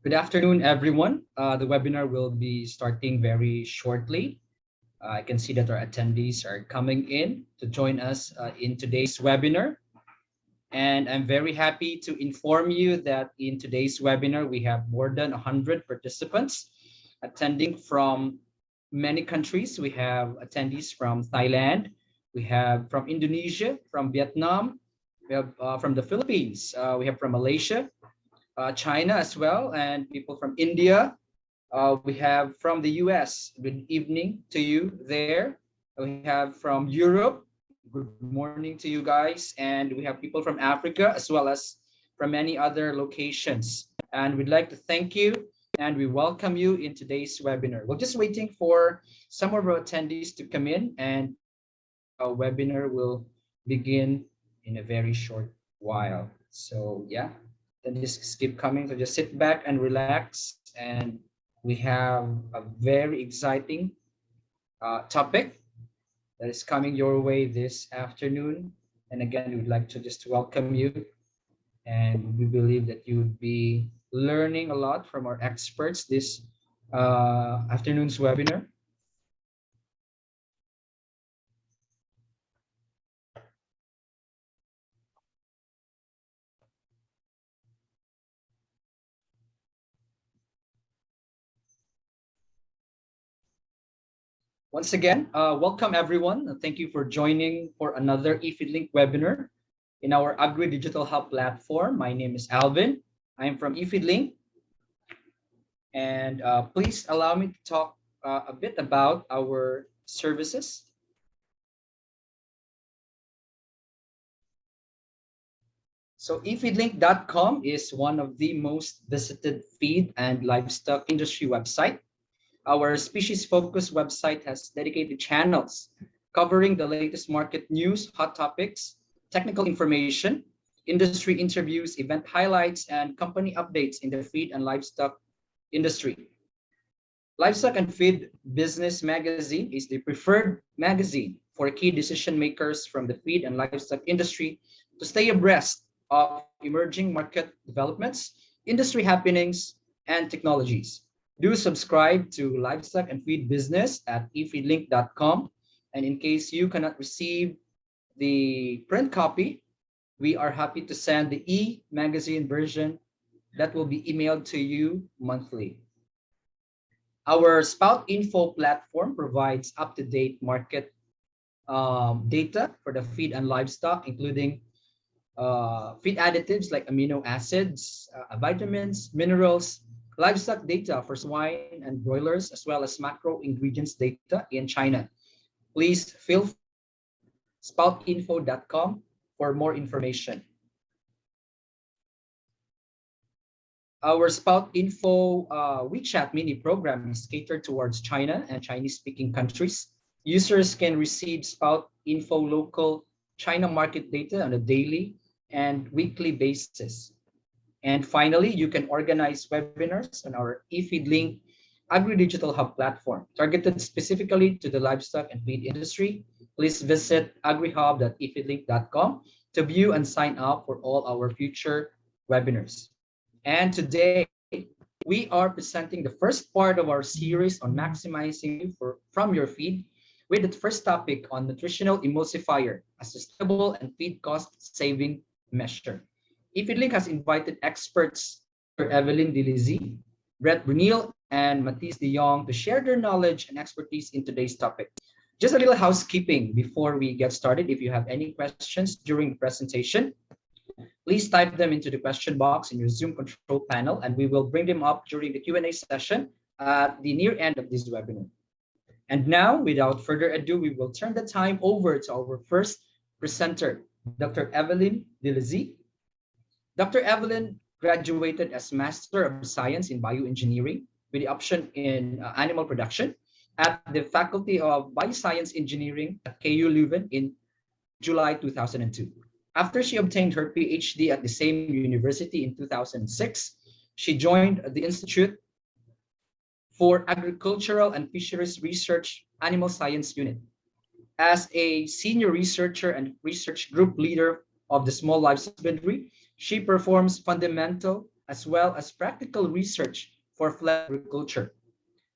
Good afternoon, everyone. The webinar will be starting very shortly. I can see that our attendees are coming in to join us in today's webinar. And I'm very happy to inform you that in today's webinar, we have more than 100 participants attending from many countries. We have attendees from Thailand, we have from Indonesia, from Vietnam, we have from the Philippines, we have from Malaysia, China as well, and people from India. We have from the US. Good evening to you there. We have from Europe. Good morning to you guys. And we have people from Africa as well as from many other locations. And we'd like to thank you and we welcome you in today's webinar. We're just waiting for some of our attendees to come in, and our webinar will begin in a very short while. So yeah, then just keep coming. So just sit back and relax. And we have a very exciting topic that is coming your way this afternoon. And again, we'd like to just welcome you. And we believe that you would be learning a lot from our experts this afternoon's webinar. Once again, welcome everyone. Thank you for joining for another eFeedLink webinar in our Agri Digital Hub platform. My name is Alvin. I'm from eFeedLink. And please allow me to talk a bit about our services. So efeedlink.com is one of the most visited feed and livestock industry website. Our species-focused website has dedicated channels covering the latest market news, hot topics, technical information, industry interviews, event highlights, and company updates in the feed and livestock industry. Livestock and Feed Business Magazine is the preferred magazine for key decision makers from the feed and livestock industry to stay abreast of emerging market developments, industry happenings, and technologies. Do subscribe to Livestock and Feed Business at efeedlink.com. And in case you cannot receive the print copy, we are happy to send the e-magazine version that will be emailed to you monthly. Our Spout Info platform provides up-to-date market data for the feed and livestock, including feed additives like amino acids, vitamins, minerals, livestock data for swine and broilers, as well as macro ingredients data in China. Please feel free to spoutinfo.com for more information. Our Spout Info WeChat mini program is catered towards China and Chinese-speaking countries. Users can receive Spout Info local China market data on a daily and weekly basis. And finally, you can organize webinars on our eFeedLink Agri-Digital Hub platform, targeted specifically to the livestock and feed industry. Please visit agrihub.efeedlink.com to view and sign up for all our future webinars. And today, we are presenting the first part of our series on maximizing from your feed with the first topic on nutritional emulsifier, a sustainable and feed cost saving measure. eFeedLink has invited experts, Dr. Evelyn Dilizy, Brett Brunel, and Matthijs de Jong to share their knowledge and expertise in today's topic. Just a little housekeeping before we get started. If you have any questions during the presentation, please type them into the question box in your Zoom control panel, and we will bring them up during the Q&A session at the near end of this webinar. And now, without further ado, we will turn the time over to our first presenter, Dr. Evelyn Dilizy. Dr. Evelyn graduated as Master of Science in Bioengineering with the option in animal production at the Faculty of Bioscience Engineering at KU Leuven in July 2002. After she obtained her PhD at the same university in 2006, she joined the Institute for Agricultural and Fisheries Research Animal Science Unit as a senior researcher and research group leader of the small livestock husbandry. She performs fundamental as well as practical research for flat agriculture.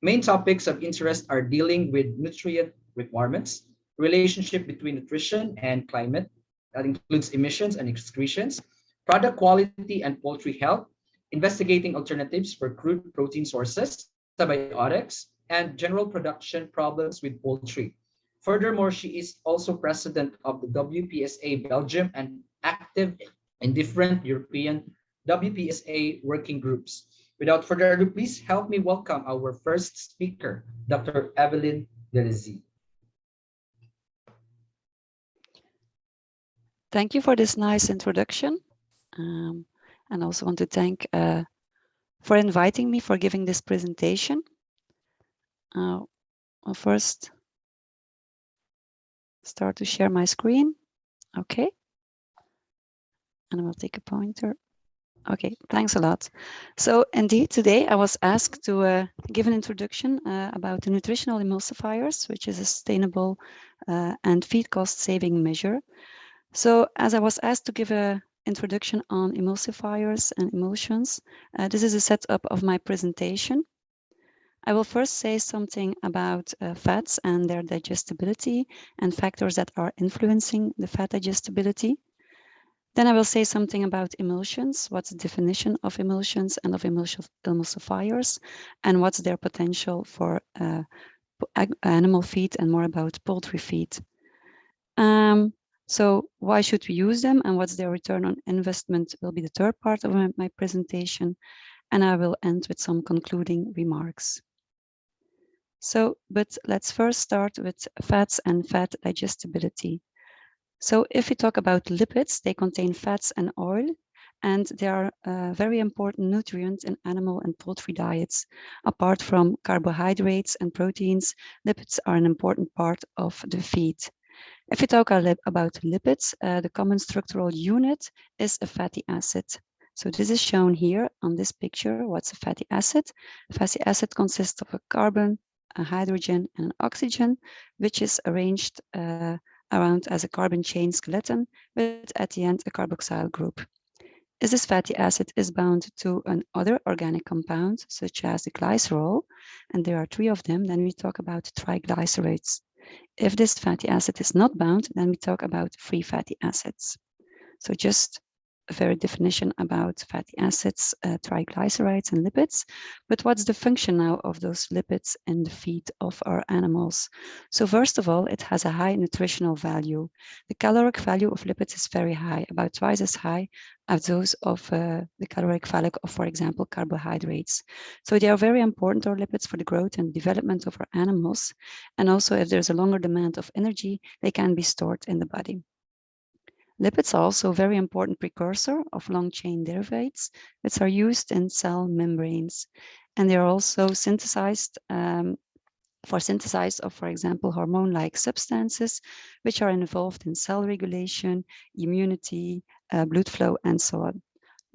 Main topics of interest are dealing with nutrient requirements, relationship between nutrition and climate, that includes emissions and excretions, product quality and poultry health, investigating alternatives for crude protein sources, antibiotics, and general production problems with poultry. Furthermore, she is also president of the WPSA Belgium and active in different European WPSA working groups. Without further ado, please help me welcome our first speaker, Dr. Evelyn Delizy. Thank you for this nice introduction. And also want to thank for inviting me for giving this presentation. I'll first start to share my screen. Okay. And I will take a pointer. Okay, thanks a lot. So indeed, today I was asked to give an introduction about the nutritional emulsifiers, which is a sustainable and feed cost saving measure. So as I was asked to give an introduction on emulsifiers and emulsions, this is a setup of my presentation. I will first say something about fats and their digestibility and factors that are influencing the fat digestibility. Then I will say something about emulsions, what's the definition of emulsions and of emulsifiers, and what's their potential for animal feed and more about poultry feed. So why should we use them and what's their return on investment will be the third part of my presentation, and I will end with some concluding remarks. So, but let's first start with fats and fat digestibility. So if we talk about lipids, they contain fats and oil, and they are a very important nutrient in animal and poultry diets. Apart from carbohydrates and proteins, lipids are an important part of the feed. If we talk about lipids, the common structural unit is a fatty acid. So this is shown here on this picture. What's a fatty acid? A fatty acid consists of a carbon, a hydrogen, and an oxygen, which is arranged around as a carbon chain skeleton, with at the end a carboxyl group. If this fatty acid is bound to another organic compound, such as the glycerol, and there are 3 of them, then we talk about triglycerides. If this fatty acid is not bound, then we talk about free fatty acids. So just a very definition about fatty acids, triglycerides and lipids. But what's the function now of those lipids in the feed of our animals? So first of all, it has a high nutritional value. The caloric value of lipids is very high, about twice as high as those of the caloric value of, for example, carbohydrates. So they are very important, our lipids, for the growth and development of our animals. And also, if there's a longer demand of energy, they can be stored in the body. Lipids are also a very important precursor of long-chain derivatives, which are used in cell membranes. And they are also synthesized for synthesis of, for example, hormone-like substances, which are involved in cell regulation, immunity, blood flow, and so on.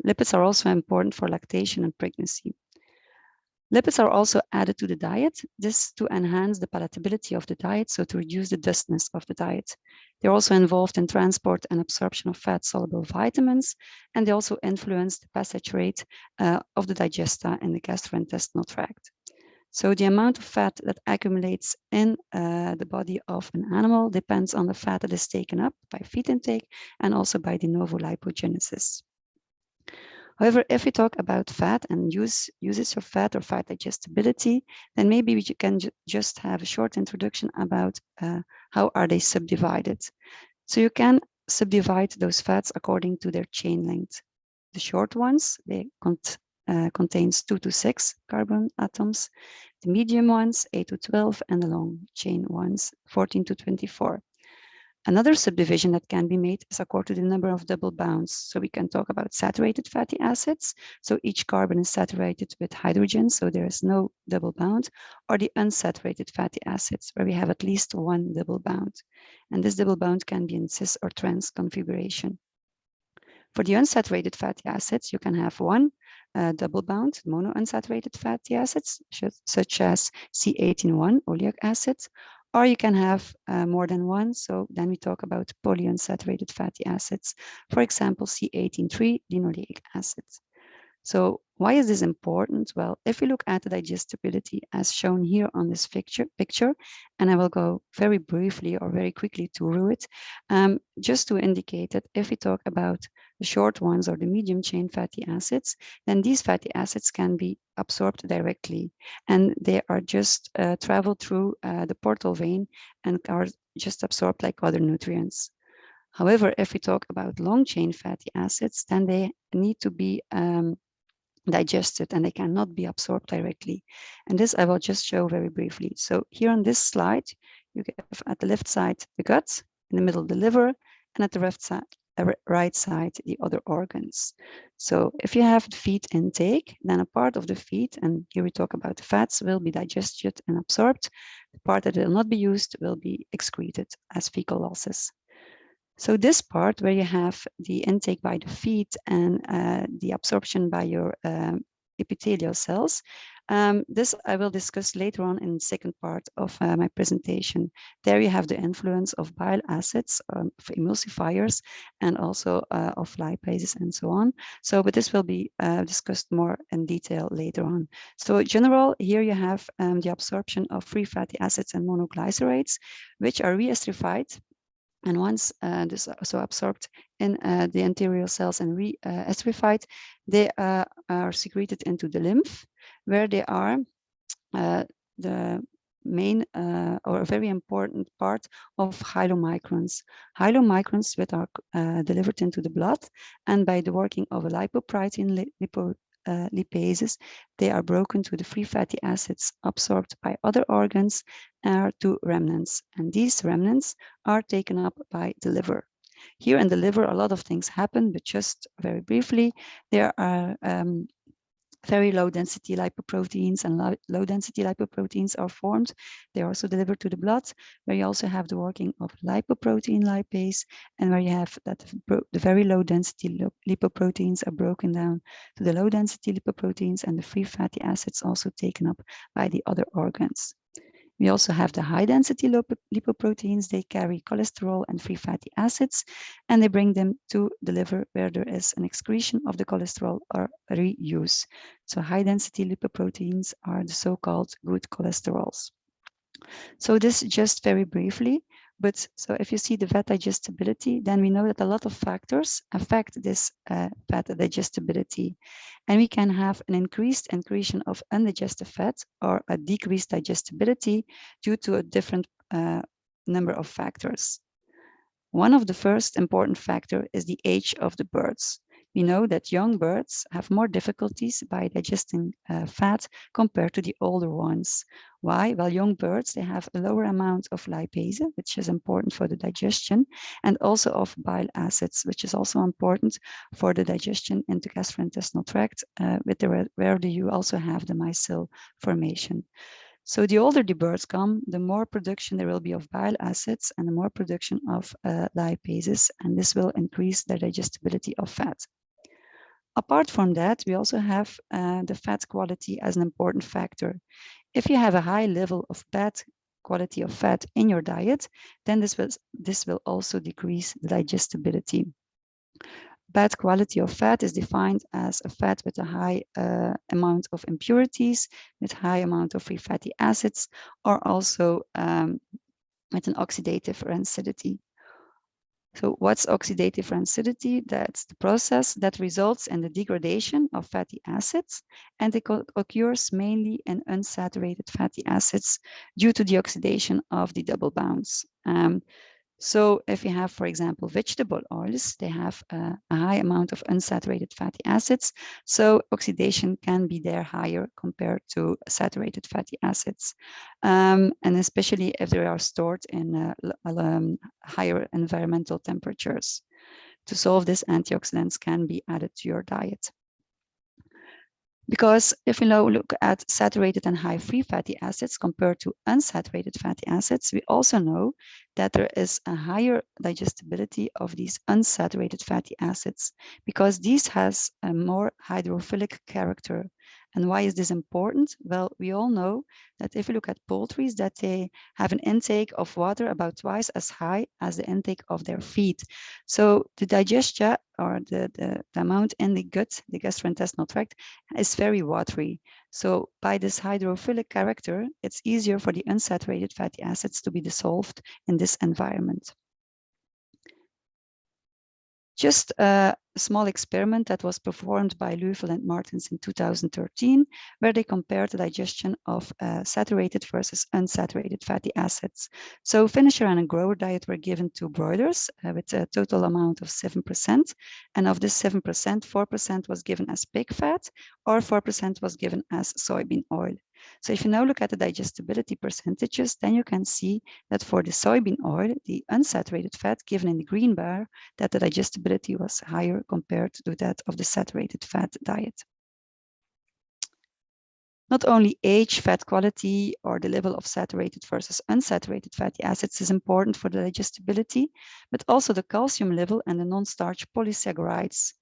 Lipids are also important for lactation and pregnancy. Lipids are also added to the diet, this to enhance the palatability of the diet, so to reduce the dustness of the diet. They're also involved in transport and absorption of fat-soluble vitamins, and they also influence the passage rate of the digesta in the gastrointestinal tract. So the amount of fat that accumulates in the body of an animal depends on the fat that is taken up by feed intake and also by de novo lipogenesis. However, if we talk about fat and uses of fat or fat digestibility, then maybe we can just have a short introduction about how are they subdivided. So you can subdivide those fats according to their chain length. The short ones, they contains 2 to 6 carbon atoms, the medium ones 8 to 12, and the long chain ones 14 to 24. Another subdivision that can be made is according to the number of double bonds. So we can talk about saturated fatty acids. So each carbon is saturated with hydrogen, so there is no double bond, or the unsaturated fatty acids, where we have at least 1 double bond. And this double bond can be in cis or trans configuration. For the unsaturated fatty acids, you can have 1 double bound monounsaturated fatty acids, such as C18-1 oleic acid, or you can have more than 1. So then we talk about polyunsaturated fatty acids, for example, C18-3 linoleic acid. So why is this important? Well, if we look at the digestibility as shown here on this picture, and I will go very briefly or very quickly through it, just to indicate that if we talk about the short ones or the medium chain fatty acids, then these fatty acids can be absorbed directly, and they are just travel through the portal vein and are just absorbed like other nutrients. However, if we talk about long chain fatty acids, then they need to be digested and they cannot be absorbed directly. And this I will just show very briefly. So here on this slide, you have at the left side the gut, in the middle the liver, and at the right side the other organs. So if you have the feed intake, then a part of the feed, and here we talk about the fats, will be digested and absorbed. The part that will not be used will be excreted as fecal losses. So this part where you have the intake by the feed and the absorption by your epithelial cells, this I will discuss later on in the second part of my presentation. There you have the influence of bile acids, of emulsifiers, and also of lipases and so on. So, but this will be discussed more in detail later on. So in general, here you have the absorption of free fatty acids and monoglycerates, which are re-esterified. And once this is also absorbed in the anterior cells and re-esterified, they are secreted into the lymph, where they are the main or a very important part of chylomicrons. Chylomicrons which are delivered into the blood, and by the working of a lipoprotein lipases, they are broken to the free fatty acids absorbed by other organs to remnants. And these remnants are taken up by the liver. Here in the liver, a lot of things happen, but just very briefly, there are very low density lipoproteins, and low density lipoproteins are formed. They are also delivered to the blood, where you also have the working of lipoprotein lipase, and where you have that the very low density lipoproteins are broken down to the low density lipoproteins, and the free fatty acids also taken up by the other organs. We also have the high density lipoproteins. They carry cholesterol and free fatty acids, and they bring them to the liver, where there is an excretion of the cholesterol or reuse. So high density lipoproteins are the so-called good cholesterols. So this just very briefly, but so if you see the fat digestibility, then we know that a lot of factors affect this fat digestibility. And we can have an increased excretion of undigested fat or a decreased digestibility due to a different number of factors. One of the first important factor is the age of the birds. We know that young birds have more difficulties by digesting fat compared to the older ones. Why? Well, young birds, they have a lower amount of lipase, which is important for the digestion, and also of bile acids, which is also important for the digestion in the gastrointestinal tract, where you also have the micelle formation. So the older the birds come, the more production there will be of bile acids and the more production of lipases, and this will increase the digestibility of fat. Apart from that, we also have the fat quality as an important factor. If you have a high level of bad quality of fat in your diet, then this will also decrease the digestibility. Bad quality of fat is defined as a fat with a high amount of impurities, with high amount of free fatty acids, or also with an oxidative rancidity. So what's oxidative rancidity? That's the process that results in the degradation of fatty acids, and it occurs mainly in unsaturated fatty acids due to the oxidation of the double bonds. So if you have, for example, vegetable oils, they have a high amount of unsaturated fatty acids. So oxidation can be there higher compared to saturated fatty acids. And especially if they are stored in higher environmental temperatures. To solve this, antioxidants can be added to your diet. Because if we now look at saturated and high free fatty acids compared to unsaturated fatty acids, we also know that there is a higher digestibility of these unsaturated fatty acids because these has a more hydrophilic character. And why is this important? Well, we all know that if you look at poultry, that they have an intake of water about twice as high as the intake of their feed. So the digestion, or the amount in the gut, the gastrointestinal tract, is very watery. So by this hydrophilic character, it's easier for the unsaturated fatty acids to be dissolved in this environment. Just a small experiment that was performed by Leuvel and Martens in 2013, where they compared the digestion of saturated versus unsaturated fatty acids. So finisher and a grower diet were given to broilers with a total amount of 7%. And of this 7%, 4% was given as pig fat, or 4% was given as soybean oil. So if you now look at the digestibility percentages, then you can see that for the soybean oil, the unsaturated fat given in the green bar, that the digestibility was higher compared to that of the saturated fat diet. Not only age, fat quality, or the level of saturated versus unsaturated fatty acids is important for the digestibility, but also the calcium level and the non-starch polysaccharides.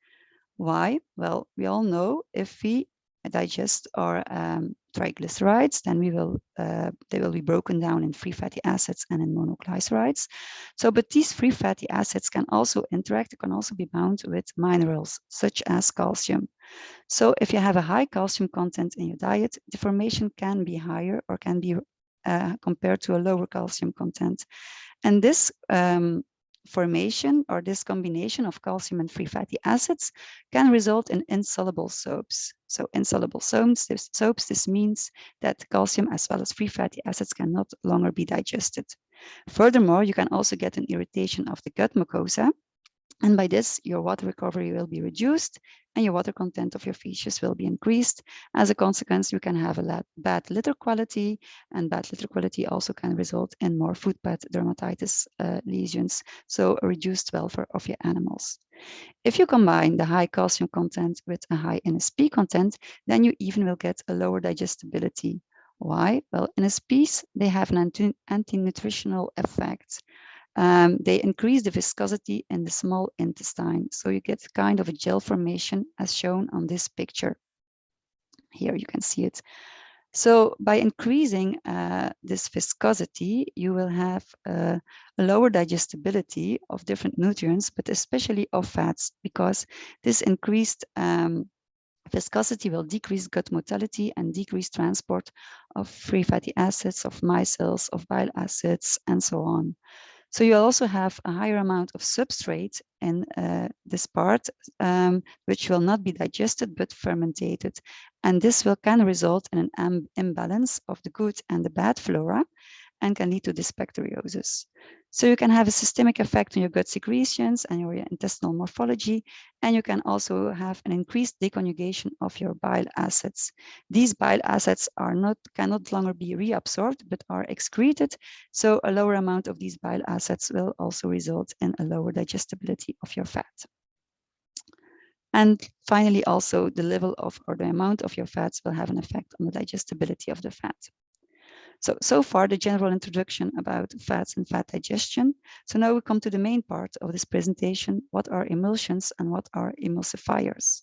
Why? Well, we all know if we digest our triglycerides, then they will be broken down in free fatty acids and in monoglycerides. So, but these free fatty acids can also interact, can also be bound with minerals such as calcium. So if you have a high calcium content in your diet, the formation can be higher or can be compared to a lower calcium content. And this formation, or this combination of calcium and free fatty acids, can result in insoluble soaps. So insoluble soaps, this means that calcium as well as free fatty acids can no longer be digested. Furthermore, you can also get an irritation of the gut mucosa, and by this, your water recovery will be reduced and your water content of your feces will be increased. As a consequence, you can have a bad litter quality, and bad litter quality also can result in more footpad dermatitis lesions, so a reduced welfare of your animals. If you combine the high calcium content with a high NSP content, then you even will get a lower digestibility. Why? Well, NSPs, they have an anti-nutritional effect. They increase the viscosity in the small intestine. So you get kind of a gel formation as shown on this picture. Here you can see it. So by increasing this viscosity, you will have a lower digestibility of different nutrients, but especially of fats, because this increased viscosity will decrease gut motility and decrease transport of free fatty acids, of micelles, of bile acids, and so on. So you also have a higher amount of substrate in this part, which will not be digested but fermented. And this can result in an imbalance of the good and the bad flora and can lead to dysbacteriosis. So you can have a systemic effect on your gut secretions and your intestinal morphology, and you can also have an increased deconjugation of your bile acids. These bile acids cannot longer be reabsorbed, but are excreted. So a lower amount of these bile acids will also result in a lower digestibility of your fat. And finally, also the level of, or the amount of your fats will have an effect on the digestibility of the fat. So far, the general introduction about fats and fat digestion. So now we come to the main part of this presentation. What are emulsions and what are emulsifiers?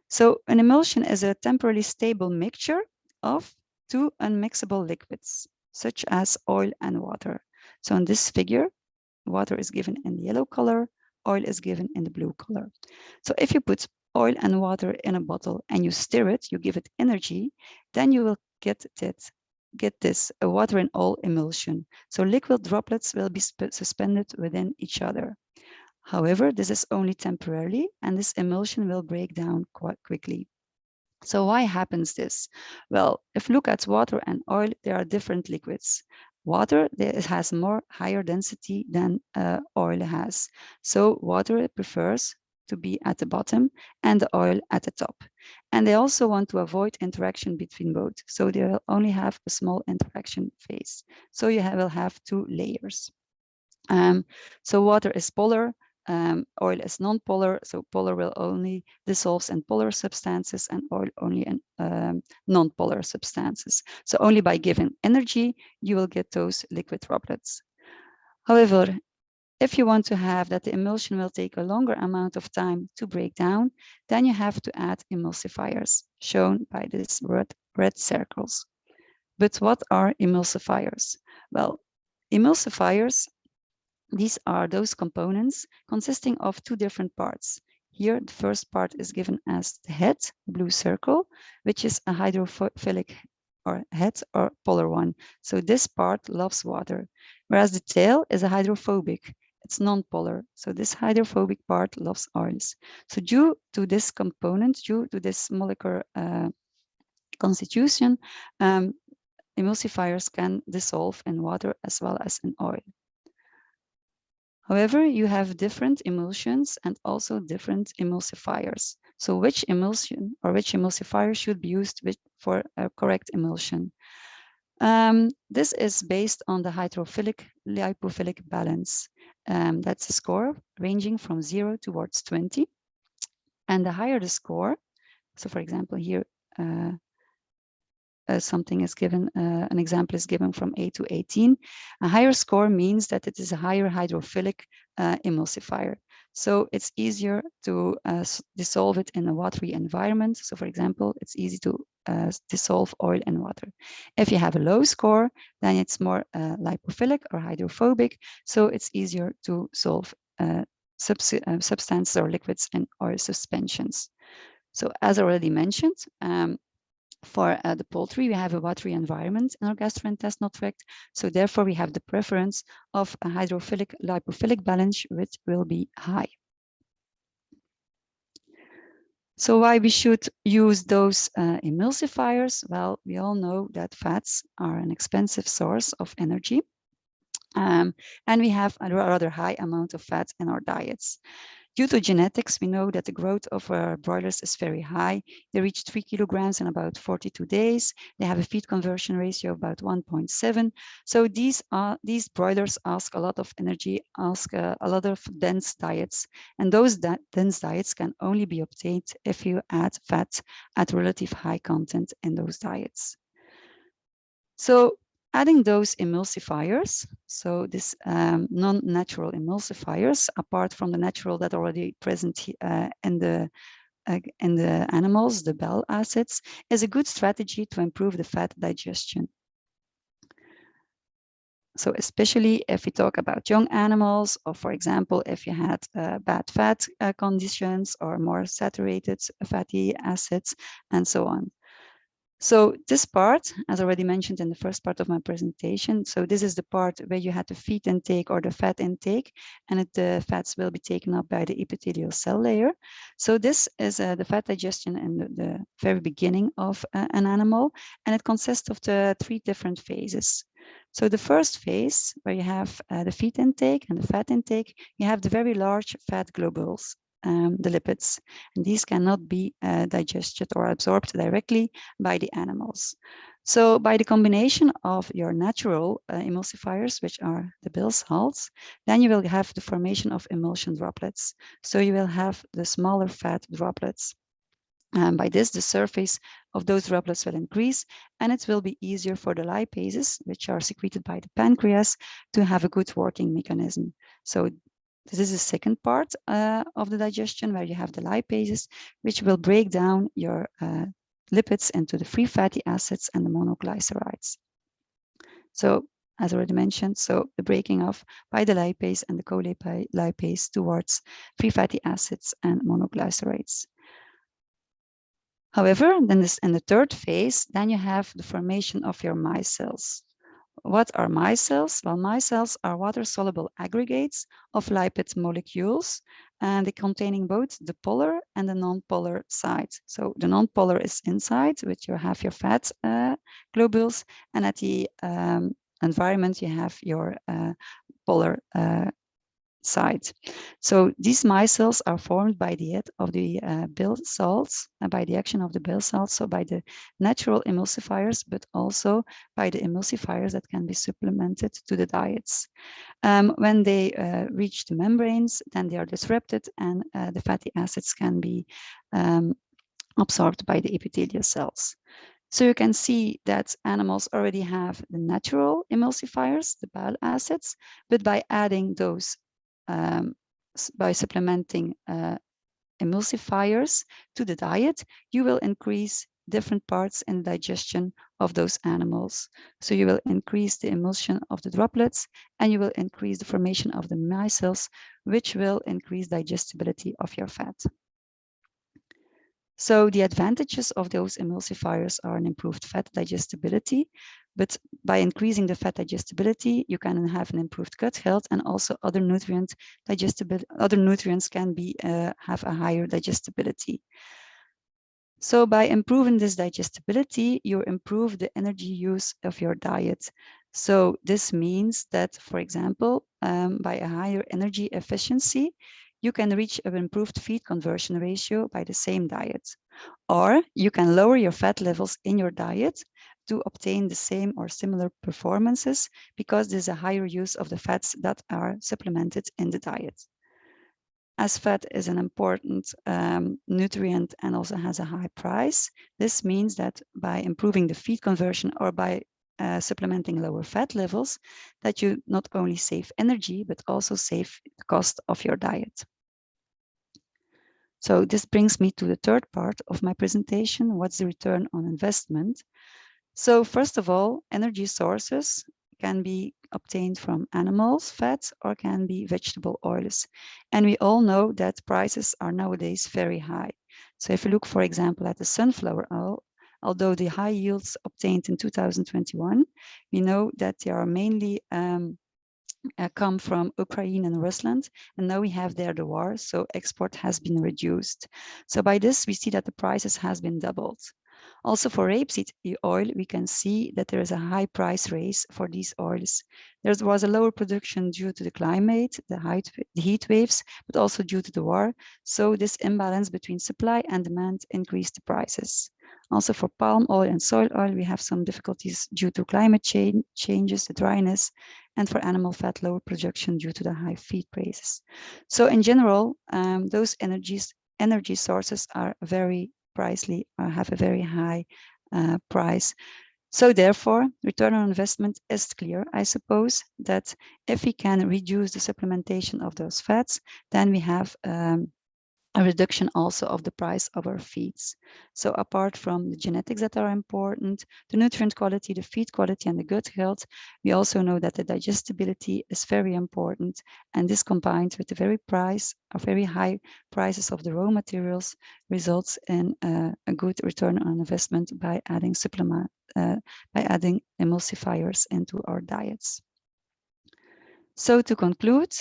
So an emulsion is a temporarily stable mixture of two unmixable liquids, such as oil and water. So in this figure, water is given in the yellow color, oil is given in the blue color. So if you put oil and water in a bottle and you stir it, you give it energy, then you will get this, a water in all emulsion. So liquid droplets will be suspended within each other. However, this is only temporarily, and this emulsion will break down quite quickly. So why happens this? Well, if you look at water and oil, there are different liquids. Water has more higher density than oil has. So water prefers to be at the bottom and the oil at the top. And they also want to avoid interaction between both. So they will only have a small interaction phase. So you will have two layers. So water is polar, oil is non-polar. So polar will only dissolve in polar substances and oil only in non-polar substances. So only by giving energy, you will get those liquid droplets. However, if you want to have that the emulsion will take a longer amount of time to break down, then you have to add emulsifiers, shown by these red circles. But what are emulsifiers? Well, emulsifiers, these are those components consisting of two different parts. Here, the first part is given as the head, blue circle, which is a hydrophilic or head or polar one. So this part loves water, whereas the tail is a hydrophobic. It's non-polar. So this hydrophobic part loves oils. So due to this component, due to this molecular constitution, emulsifiers can dissolve in water as well as in oil. However, you have different emulsions and also different emulsifiers. So which emulsion or which emulsifier should be used for a correct emulsion? This is based on the hydrophilic lipophilic balance. That's a score ranging from 0 towards 20. And the higher the score, so for example, here something is given, an example is given from 8 to 18. A higher score means that it is a higher hydrophilic emulsifier. So it's easier to dissolve it in a watery environment. So for example, it's easy to dissolve oil in water. If you have a low score, then it's more lipophilic or hydrophobic. So it's easier to solve substances or liquids in oil suspensions. So as already mentioned, for the poultry, we have a watery environment in our gastrointestinal tract. So therefore, we have the preference of a hydrophilic lipophilic balance, which will be high. So why we should use those emulsifiers? Well, we all know that fats are an expensive source of energy. And we have a rather high amount of fat in our diets. Due to genetics, we know that the growth of broilers is very high. They reach 3 kilograms in about 42 days. They have a feed conversion ratio of about 1.7. So these broilers ask a lot of energy, ask a lot of dense diets. And those dense diets can only be obtained if you add fat at relative high content in those diets. So adding those emulsifiers, so this non-natural emulsifiers, apart from the natural that are already present in the animals, the bile acids, is a good strategy to improve the fat digestion. So especially if we talk about young animals, or for example, if you had bad fat conditions or more saturated fatty acids and so on. So this part, as already mentioned in the first part of my presentation, so this is the part where you had the feed intake or the fat intake, and the fats will be taken up by the epithelial cell layer. So this is the fat digestion in the very beginning of an animal, and it consists of the 3 different phases. So the first phase, where you have the feed intake and the fat intake, you have the very large fat globules. The lipids, and these cannot be digested or absorbed directly by the animals. So by the combination of your natural emulsifiers, which are the bile salts, then you will have the formation of emulsion droplets. So you will have the smaller fat droplets. And by this, the surface of those droplets will increase, and it will be easier for the lipases, which are secreted by the pancreas, to have a good working mechanism. So this is the second part of the digestion, where you have the lipases, which will break down your lipids into the free fatty acids and the monoglycerides. So as already mentioned, so the breaking off by the lipase and the co-lipase towards free fatty acids and monoglycerides. However, then in the third phase, then you have the formation of your micelles. What are micelles? Well, micelles are water-soluble aggregates of lipid molecules, and they containing both the polar and the non-polar side. So the non-polar is inside, which you have your fat globules, and at the environment you have your polar side. So these micelles are formed by the aid of the bile salts, by the action of the bile salts, so by the natural emulsifiers, but also by the emulsifiers that can be supplemented to the diets. When they reach the membranes, then they are disrupted, and the fatty acids can be absorbed by the epithelial cells. So you can see that animals already have the natural emulsifiers, the bile acids, but by adding those by supplementing emulsifiers to the diet, you will increase different parts in digestion of those animals. So you will increase the emulsion of the droplets, and you will increase the formation of the micelles, which will increase digestibility of your fat. So the advantages of those emulsifiers are an improved fat digestibility, but by increasing the fat digestibility, you can have an improved gut health, and also other nutrients can be have a higher digestibility. So by improving this digestibility, you improve the energy use of your diet. So this means that, for example, by a higher energy efficiency, you can reach an improved feed conversion ratio by the same diet. Or you can lower your fat levels in your diet to obtain the same or similar performances, because there's a higher use of the fats that are supplemented in the diet. As fat is an important nutrient and also has a high price, this means that by improving the feed conversion or by supplementing lower fat levels, that you not only save energy, but also save the cost of your diet. So this brings me to the third part of my presentation. What's the return on investment? So first of all, energy sources can be obtained from animals, fats, or can be vegetable oils. And we all know that prices are nowadays very high. So if you look, for example, at the sunflower oil, although the high yields obtained in 2021, we know that they are mainly come from Ukraine and Russia, and now we have there the war, so export has been reduced. So by this, we see that the prices has been doubled. Also for rapeseed oil, we can see that there is a high price raise for these oils. There was a lower production due to the climate, the heat waves, but also due to the war. So this imbalance between supply and demand increased the prices. Also for palm oil and soy oil, we have some difficulties due to climate changes, the dryness, and for animal fat, lower production due to the high feed prices. So in general, those energy sources are very pricely, have a very high price. So therefore, return on investment is clear, I suppose, that if we can reduce the supplementation of those fats, then we have a reduction also of the price of our feeds. So apart from the genetics that are important, the nutrient quality, the feed quality, and the gut health, we also know that the digestibility is very important. And this combined with the very high prices of the raw materials results in a good return on investment by adding by adding emulsifiers into our diets. So to conclude,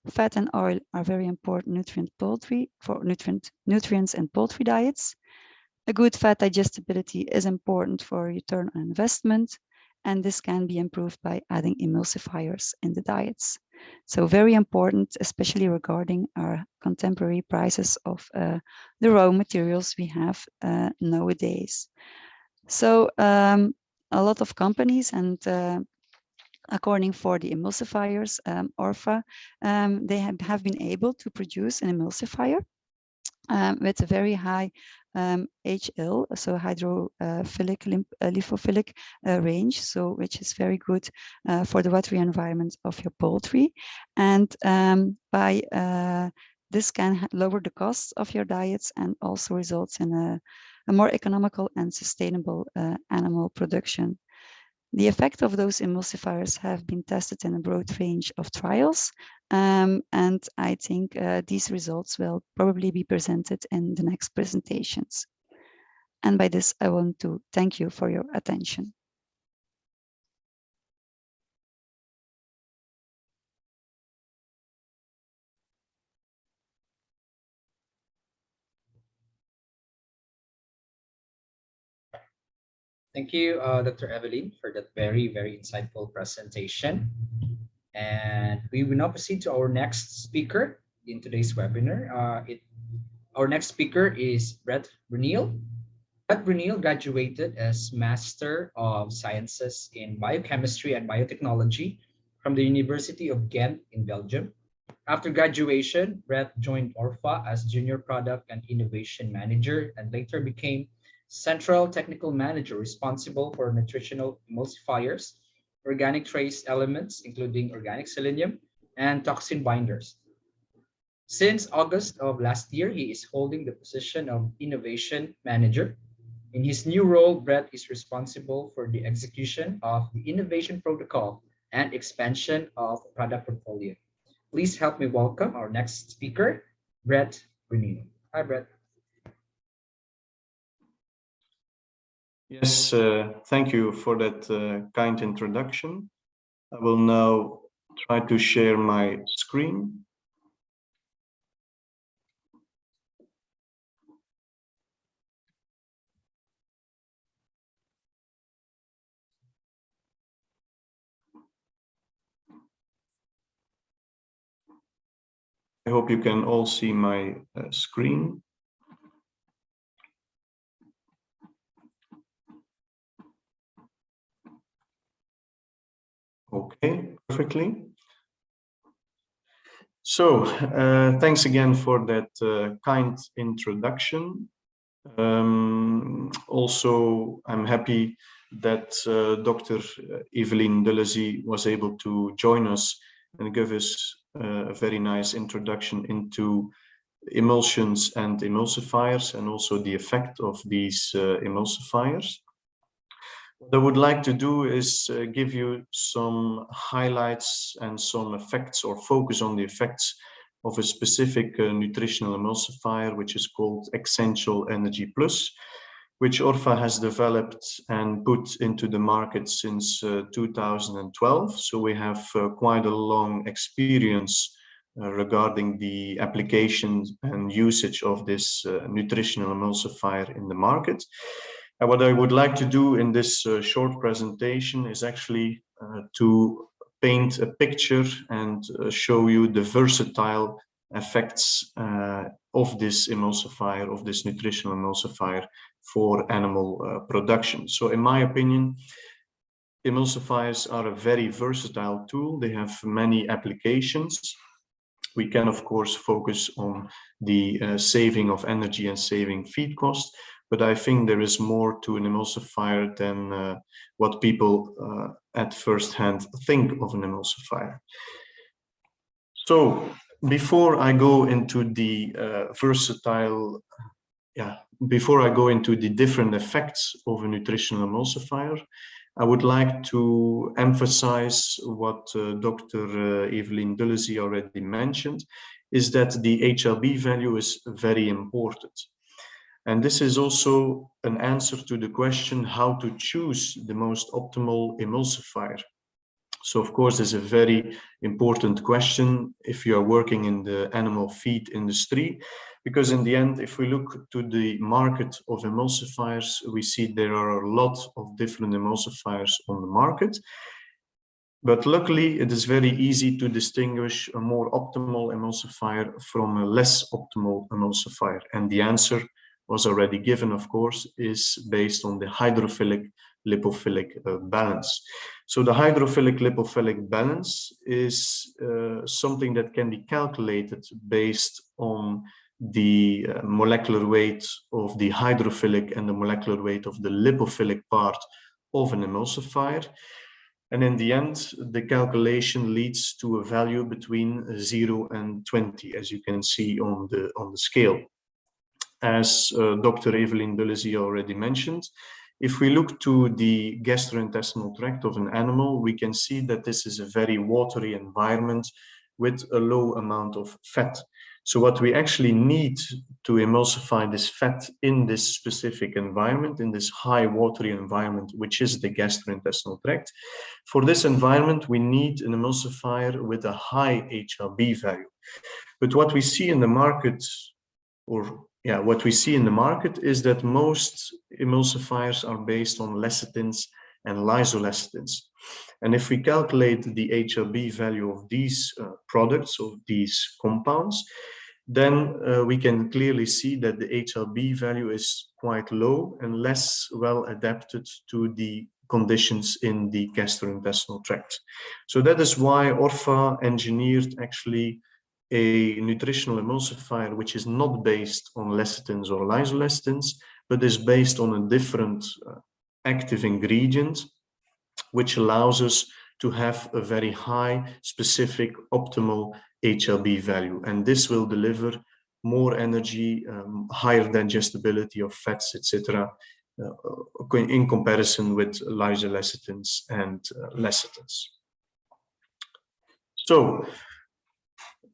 fat and oil are very important nutrients in poultry diets. A good fat digestibility is important for return on investment, and this can be improved by adding emulsifiers in the diets. So very important, especially regarding our contemporary prices of the raw materials we have nowadays. So a lot of companies and according for the emulsifiers, Orffa, they have been able to produce an emulsifier with a very high HL, so hydrophilic lipophilic range, so which is very good for the watery environment of your poultry. And by this can lower the costs of your diets and also results in a more economical and sustainable animal production. The effect of those emulsifiers have been tested in a broad range of trials, and I think these results will probably be presented in the next presentations. And by this, I want to thank you for your attention. Thank you, Dr. Evelyn, for that very, very insightful presentation. And we will now proceed to our next speaker in today's webinar. Our next speaker is Brett Bruneel. Brett Bruneel graduated as Master of Sciences in Biochemistry and Biotechnology from the University of Ghent in Belgium. After graduation, Brett joined Orffa as Junior Product and Innovation Manager and later became Central Technical Manager responsible for nutritional emulsifiers, organic trace elements, including organic selenium, and toxin binders. Since August of last year, he is holding the position of Innovation Manager. In his new role, Brett is responsible for the execution of the innovation protocol and expansion of product portfolio. Please help me welcome our next speaker, Brett Brunino. Hi, Brett. Yes, thank you for that kind introduction. I will now try to share my screen. I hope you can all see my screen. Okay, perfectly. So, thanks again for that kind introduction. Also, I'm happy that Dr. Evelien Delazy was able to join us and give us a very nice introduction into emulsions and emulsifiers, and also the effect of these emulsifiers. What I would like to do is give you some highlights and some effects, or focus on the effects of a specific nutritional emulsifier, which is called Essential Energy Plus, which Orffa has developed and put into the market since 2012. So we have quite a long experience regarding the application and usage of this nutritional emulsifier in the market. And what I would like to do in this short presentation is actually to paint a picture and show you the versatile effects of this emulsifier, of this nutritional emulsifier for animal production. So in my opinion, emulsifiers are a very versatile tool. They have many applications. We can, of course, focus on the saving of energy and saving feed costs, but I think there is more to an emulsifier than what people at first hand think of an emulsifier. So before I go into the before I go into the different effects of a nutritional emulsifier, I would like to emphasize what Dr. Evelien Delazy already mentioned, is that the HLB value is very important. And this is also an answer to the question how to choose the most optimal emulsifier. So of course, it's a very important question if you are working in the animal feed industry, because in the end, if we look to the market of emulsifiers, we see there are a lot of different emulsifiers on the market. But luckily, it is very easy to distinguish a more optimal emulsifier from a less optimal emulsifier. And the answer was already given, of course, is based on the hydrophilic lipophilic balance. So the hydrophilic lipophilic balance is something that can be calculated based on the molecular weight of the hydrophilic and the molecular weight of the lipophilic part of an emulsifier. And in the end, the calculation leads to a value between 0 and 20, as you can see on the scale. As Dr. Evelien Delazy already mentioned, if we look to the gastrointestinal tract of an animal, we can see that this is a very watery environment with a low amount of fat. So what we actually need to emulsify this fat in this specific environment, in this high watery environment, which is the gastrointestinal tract, for this environment, we need an emulsifier with a high HLB value. But what we see in the market, what we see in the market is that most emulsifiers are based on lecithins and lysolecithins. And if we calculate the HLB value of these products, of these compounds, then we can clearly see that the HLB value is quite low and less well adapted to the conditions in the gastrointestinal tract. So that is why Orffa engineered actually a nutritional emulsifier which is not based on lecithins or lysolecithins, but is based on a different active ingredient, which allows us to have a very high specific optimal HLB value. And this will deliver more energy, higher digestibility of fats, etc., in comparison with larger lecithins and lecithins. So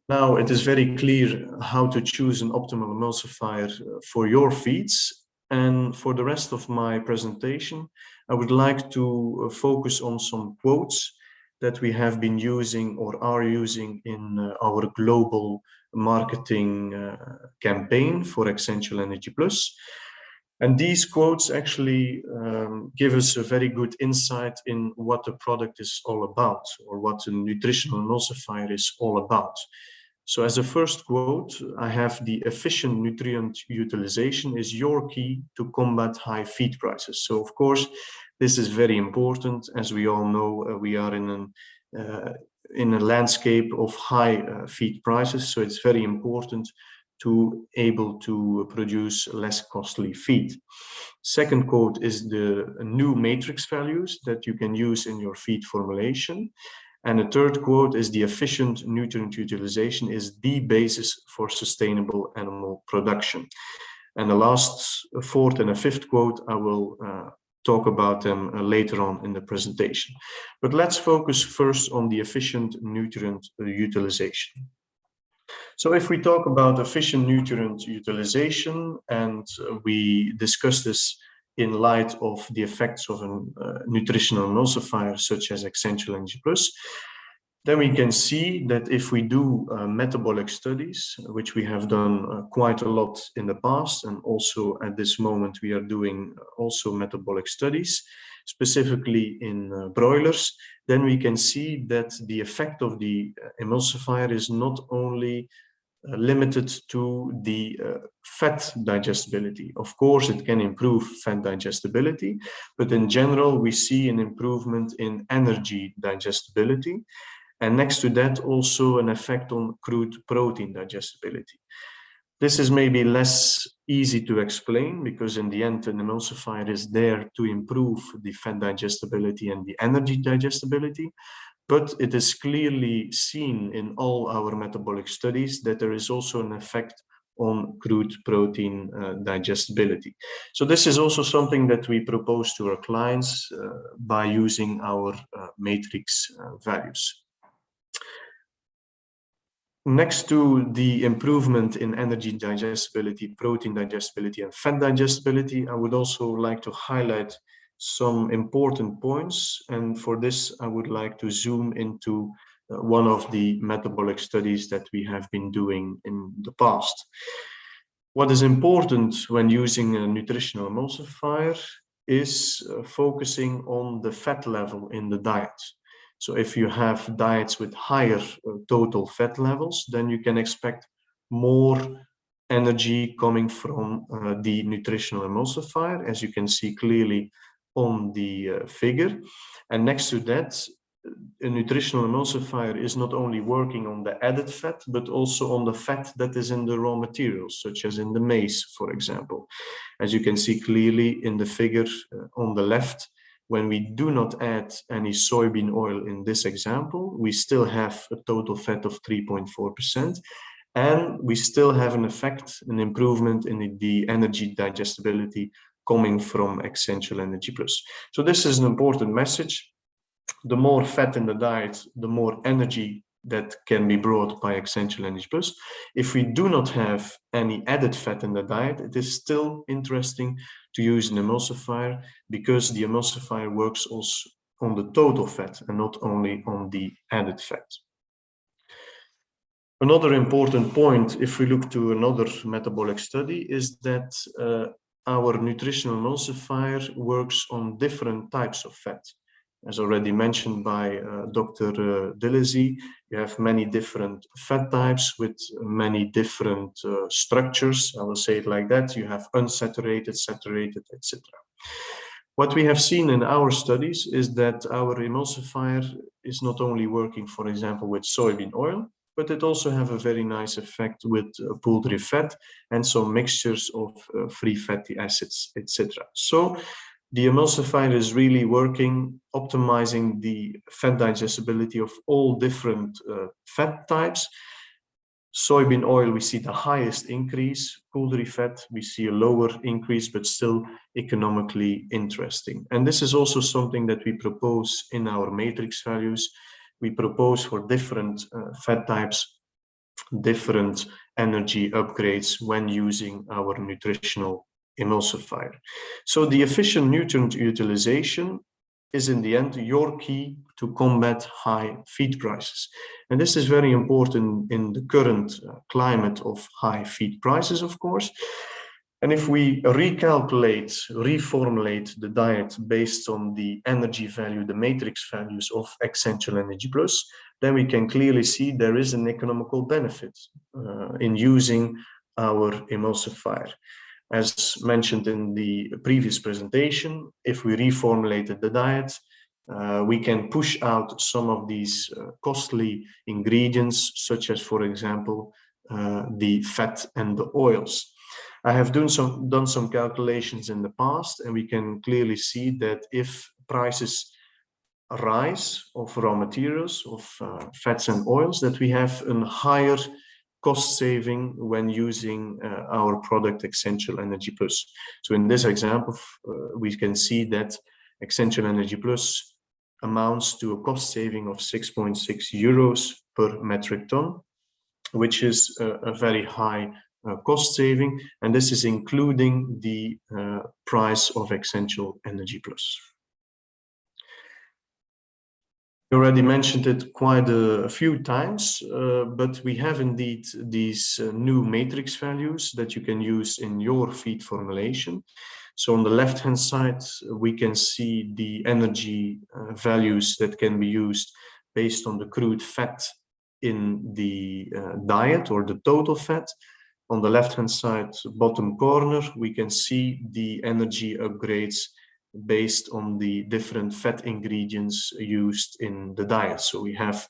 now it is very clear how to choose an optimal emulsifier for your feeds. And for the rest of my presentation, I would like to focus on some quotes that we have been using or are using in our global marketing campaign for Essential Energy Plus. And these quotes actually give us a very good insight in what the product is all about, or what a nutritional emulsifier is all about. So as a first quote, I have: the efficient nutrient utilization is your key to combat high feed prices. So of course, this is very important. As we all know, we are in a landscape of high feed prices. So it's very important to able to produce less costly feed. Second quote is the new matrix values that you can use in your feed formulation. And the third quote is: the efficient nutrient utilization is the basis for sustainable animal production. And the last, fourth and a fifth quote, I will talk about them later on in the presentation. But let's focus first on the efficient nutrient utilization. So if we talk about efficient nutrient utilization, and we discuss this in light of the effects of a nutritional emulsifier such as Essential Energy Plus, then we can see that if we do metabolic studies, which we have done quite a lot in the past, and also at this moment we are doing also metabolic studies, specifically in broilers, then we can see that the effect of the emulsifier is not only limited to the fat digestibility. Of course, it can improve fat digestibility, but in general, we see an improvement in energy digestibility. And next to that, also an effect on crude protein digestibility. This is maybe less easy to explain, because in the end, an emulsifier is there to improve the fat digestibility and the energy digestibility. But it is clearly seen in all our metabolic studies that there is also an effect on crude protein digestibility. So this is also something that we propose to our clients by using our matrix values. Next to the improvement in energy digestibility, protein digestibility, and fat digestibility, I would also like to highlight some important points. And for this, I would like to zoom into one of the metabolic studies that we have been doing in the past. What is important when using a nutritional emulsifier is focusing on the fat level in the diet. So if you have diets with higher total fat levels, then you can expect more energy coming from the nutritional emulsifier, as you can see clearly on the figure. And next to that, a nutritional emulsifier is not only working on the added fat, but also on the fat that is in the raw materials, such as in the maize, for example. As you can see clearly in the figure on the left, when we do not add any soybean oil in this example, we still have a total fat of 3.4%. And we still have an effect, an improvement in the energy digestibility coming from Essential Energy Plus. So this is an important message. The more fat in the diet, the more energy that can be brought by Essential Energy Plus. If we do not have any added fat in the diet, it is still interesting to use an emulsifier, because the emulsifier works also on the total fat and not only on the added fat. Another important point, if we look to another metabolic study, is that our nutritional emulsifier works on different types of fat. As already mentioned by Dr. Dillesy, you have many different fat types with many different structures. I will say it like that. You have unsaturated, saturated, etc. What we have seen in our studies is that our emulsifier is not only working, for example, with soybean oil, but it also have a very nice effect with poultry fat and some mixtures of free fatty acids, etc. So The emulsifier is really working, optimizing the fat digestibility of all different fat types. Soybean oil, we see the highest increase. Poultry fat, we see a lower increase, but still economically interesting. And this is also something that we propose in our matrix values. We propose for different fat types, different energy upgrades when using our nutritional emulsifier. So the efficient nutrient utilization is in the end your key to combat high feed prices. And this is very important in the current climate of high feed prices, of course. And if we reformulate the diet based on the energy value, the matrix values of Essential Energy Plus, then we can clearly see there is an economical benefit in using our emulsifier. As mentioned in the previous presentation, if we reformulated the diet, we can push out some of these costly ingredients, such as, for example, the fat and the oils. I have done some calculations in the past, and we can clearly see that if prices rise of raw materials, of fats and oils, that we have a higher cost saving when using our product Essential Energy Plus. So in this example, we can see that Essential Energy Plus amounts to a cost saving of 6.6 euros per metric ton, which is a very high cost saving, and this is including the price of Essential Energy Plus. I already mentioned it quite a few times, but we have indeed these new matrix values that you can use in your feed formulation. So on the left-hand side, we can see the energy values that can be used based on the crude fat in the diet or the total fat. On the left-hand side, bottom corner, we can see the energy upgrades based on the different fat ingredients used in the diet. So we have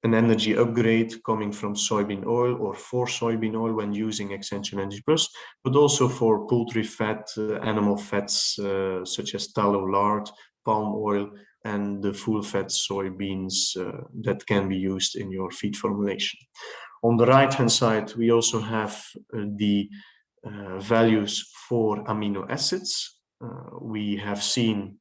an energy upgrade coming from soybean oil or for soybean oil when using Essential Energy Plus, but also for poultry fat, animal fats such as tallow lard, palm oil, and the full fat soybeans that can be used in your feed formulation. On the right-hand side, we also have the values for amino acids. We have seen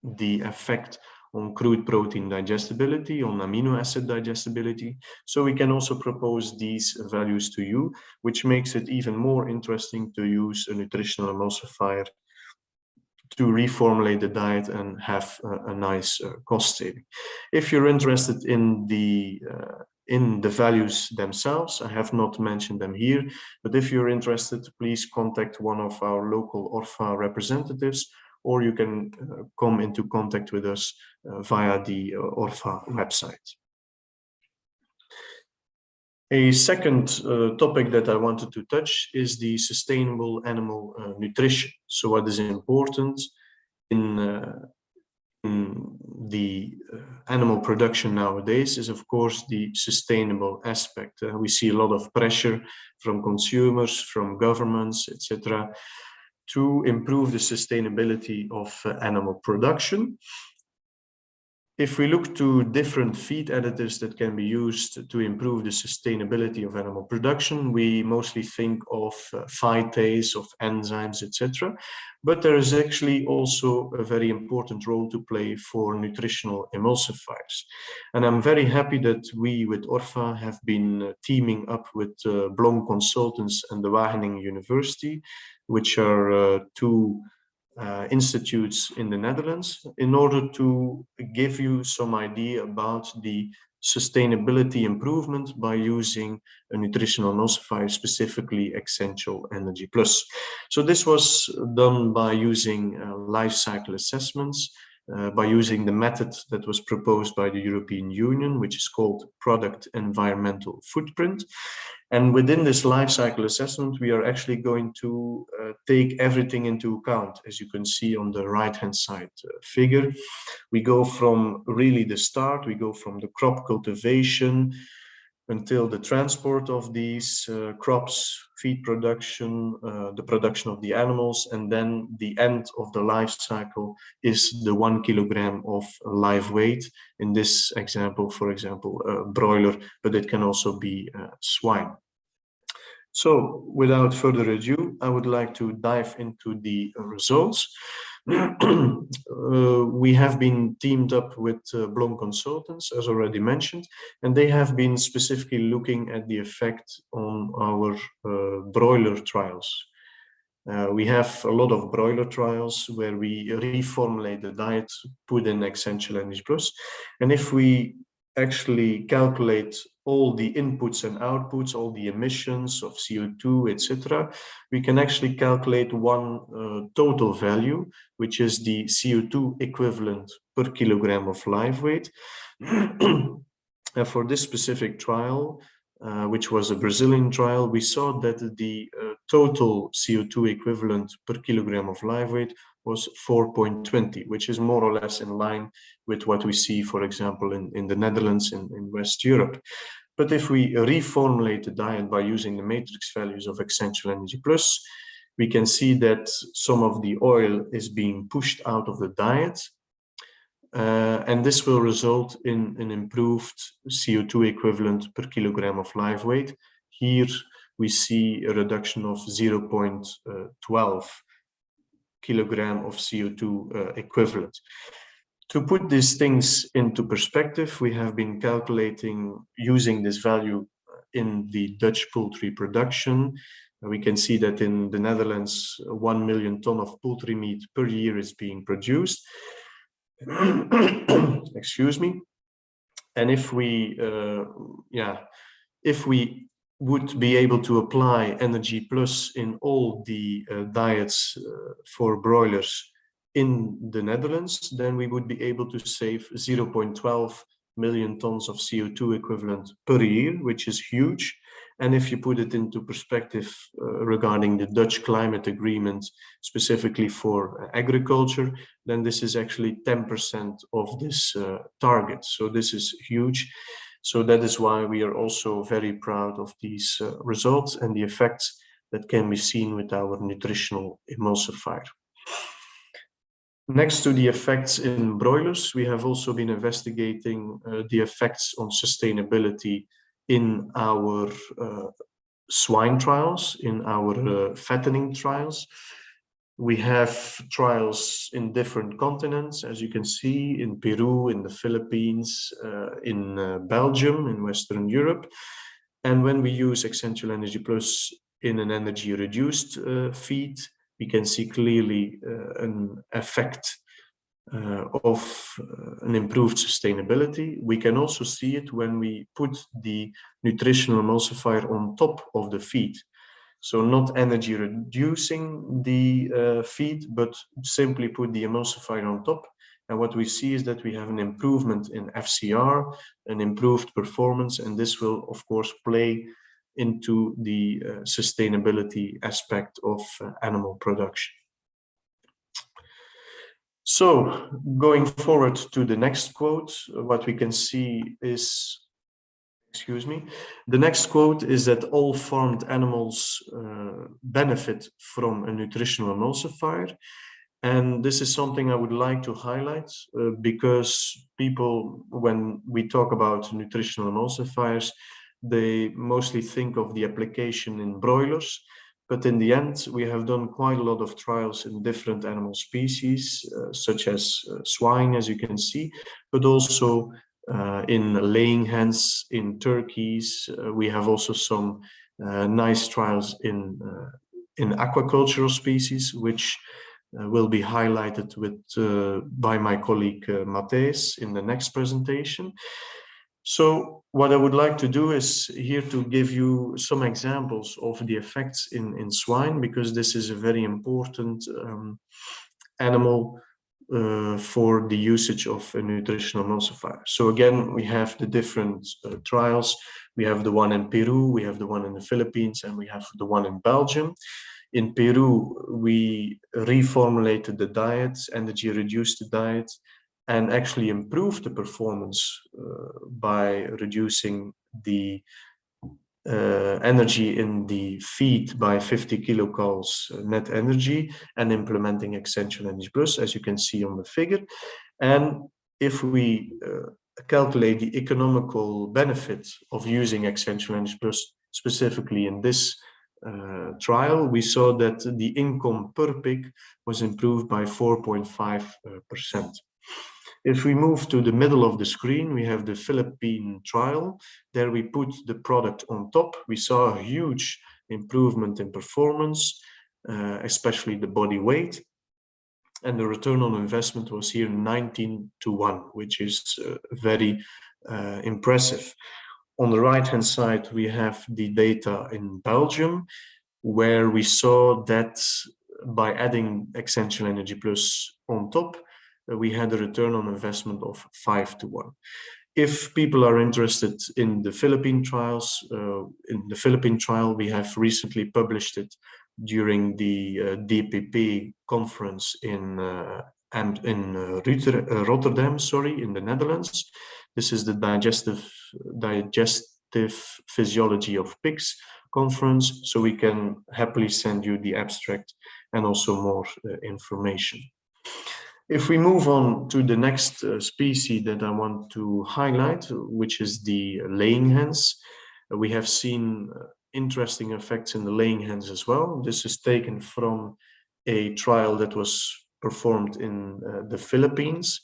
the effect on crude protein digestibility, on amino acid digestibility. So we can also propose these values to you, which makes it even more interesting to use a nutritional emulsifier to reformulate the diet and have a nice cost saving. If you're interested in the values themselves, I have not mentioned them here, but if you're interested, please contact one of our local Orffa representatives, or you can come into contact with us via the Orffa website. A second topic that I wanted to touch is the sustainable animal nutrition. So what is important in the animal production nowadays is, of course, the sustainable aspect. We see a lot of pressure from consumers, from governments, etc., to improve the sustainability of animal production. If we look to different feed additives that can be used to improve the sustainability of animal production, we mostly think of phytase, of enzymes, etc. But there is actually also a very important role to play for nutritional emulsifiers. And I'm very happy that we with Orffa have been teaming up with Blom Consultants and the Wageningen University, which are two institutes in the Netherlands, in order to give you some idea about the sustainability improvement by using a nutritional emulsifier, specifically Essential Energy Plus. So this was done by using life cycle assessments, by using the method that was proposed by the European Union, which is called Product Environmental Footprint. And within this life cycle assessment, we are actually going to take everything into account. As you can see on the right-hand side figure, we go from really the start, we go from the crop cultivation, until the transport of these crops, feed production, the production of the animals, and then the end of the life cycle is the 1 kilogram of live weight. In this example, for example, broiler, but it can also be swine. So without further ado, I would like to dive into the results. We have been teamed up with Blom Consultants, as already mentioned, and they have been specifically looking at the effect on our broiler trials. We have a lot of broiler trials where we reformulate the diet, put in Essential Energy Plus, and if we actually calculate all the inputs and outputs, all the emissions of CO2, etc., we can actually calculate one total value, which is the CO2 equivalent per kilogram of live weight. And for this specific trial, which was a Brazilian trial, we saw that the total CO2 equivalent per kilogram of live weight was 4.20, which is more or less in line with what we see, for example, in the Netherlands, in West Europe. But if we reformulate the diet by using the matrix values of Essential Energy Plus, we can see that some of the oil is being pushed out of the diet, and this will result in an improved CO2 equivalent per kilogram of live weight. Here we see a reduction of 0.12 kilogram of CO2 equivalent. To put these things into perspective, we have been calculating using this value in the Dutch poultry production. We can see that in the Netherlands, 1 million ton of poultry meat per year is being produced. Excuse me. And if we, if we would be able to apply Energy Plus in all the diets for broilers in the Netherlands, then we would be able to save 0.12 million tons of CO2 equivalent per year, which is huge. And if you put it into perspective regarding the Dutch climate agreement, specifically for agriculture, then this is actually 10% of this target. So this is huge. So that is why we are also very proud of these results and the effects that can be seen with our nutritional emulsifier. Next to the effects in broilers, we have also been investigating the effects on sustainability in our swine trials, in our fattening trials. We have trials in different continents, as you can see, in Peru, in the Philippines, in Belgium, in Western Europe. And when we use Essential Energy Plus in an energy-reduced feed, we can see clearly an effect of an improved sustainability. We can also see it when we put the nutritional emulsifier on top of the feed. So not energy reducing the feed, but simply put the emulsifier on top. And what we see is that we have an improvement in FCR, an improved performance, and this will, of course, play into the sustainability aspect of animal production. So going forward to the next quote, what we can see is, excuse me, the next quote is that all farmed animals benefit from a nutritional emulsifier. And this is something I would like to highlight because people, when we talk about nutritional emulsifiers, they mostly think of the application in broilers. But in the end, we have done quite a lot of trials in different animal species, such as swine, as you can see, but also in laying hens, in turkeys. We have also some nice trials in aquacultural species, which will be highlighted with by my colleague Matthijs in the next presentation. So what I would like to do is here to give you some examples of the effects in swine, because this is a very important animal for the usage of a nutritional emulsifier. So again, we have the different trials. We have the one in Peru, we have the one in the Philippines, and we have the one in Belgium. In Peru, we reformulated the diet, energy reduced the diet, and actually improved the performance by reducing the energy in the feed by 50 kilocalories net energy and implementing Essential Energy Plus, as you can see on the figure. And if we calculate the economical benefit of using Essential Energy Plus, specifically in this trial, we saw that the income per pig was improved by 4.5%. If we move to the middle of the screen, we have the Philippine trial. There we put the product on top. We saw a huge improvement in performance, especially the body weight. And the return on investment was here 19-1, which is very impressive. On the right-hand side, we have the data in Belgium, where we saw that by adding Essential Energy Plus on top, we had a return on investment of 5-1. If people are interested in the Philippine trials, in the Philippine trial, we have recently published it during the DPP conference in Rotterdam, in the Netherlands. This is the digestive physiology of pigs conference, so we can happily send you the abstract and also more information. If we move on to the next species that I want to highlight, which is the laying hens, we have seen interesting effects in the laying hens as well. This is taken from a trial that was performed in the Philippines.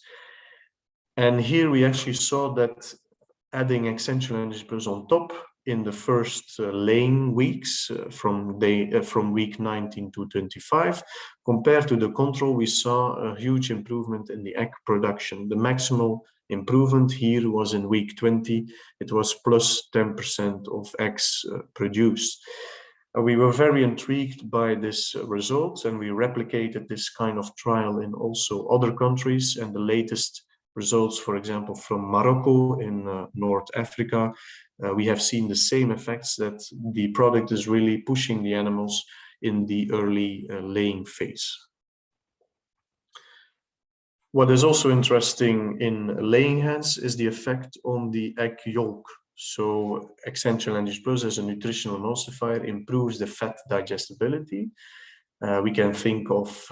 And here we actually saw that adding Essential Energy Plus on top in the first laying weeks from week 19 to 25, compared to the control, we saw a huge improvement in the egg production. The maximal improvement here was in week 20. It was plus 10% of eggs produced. We were very intrigued by this result, and we replicated this kind of trial in also other countries. And the latest results, for example, from Morocco in North Africa, we have seen the same effects, that the product is really pushing the animals in the early laying phase. What is also interesting in laying hens is the effect on the egg yolk. So Essential Energy Plus as a nutritional emulsifier improves the fat digestibility. We can think of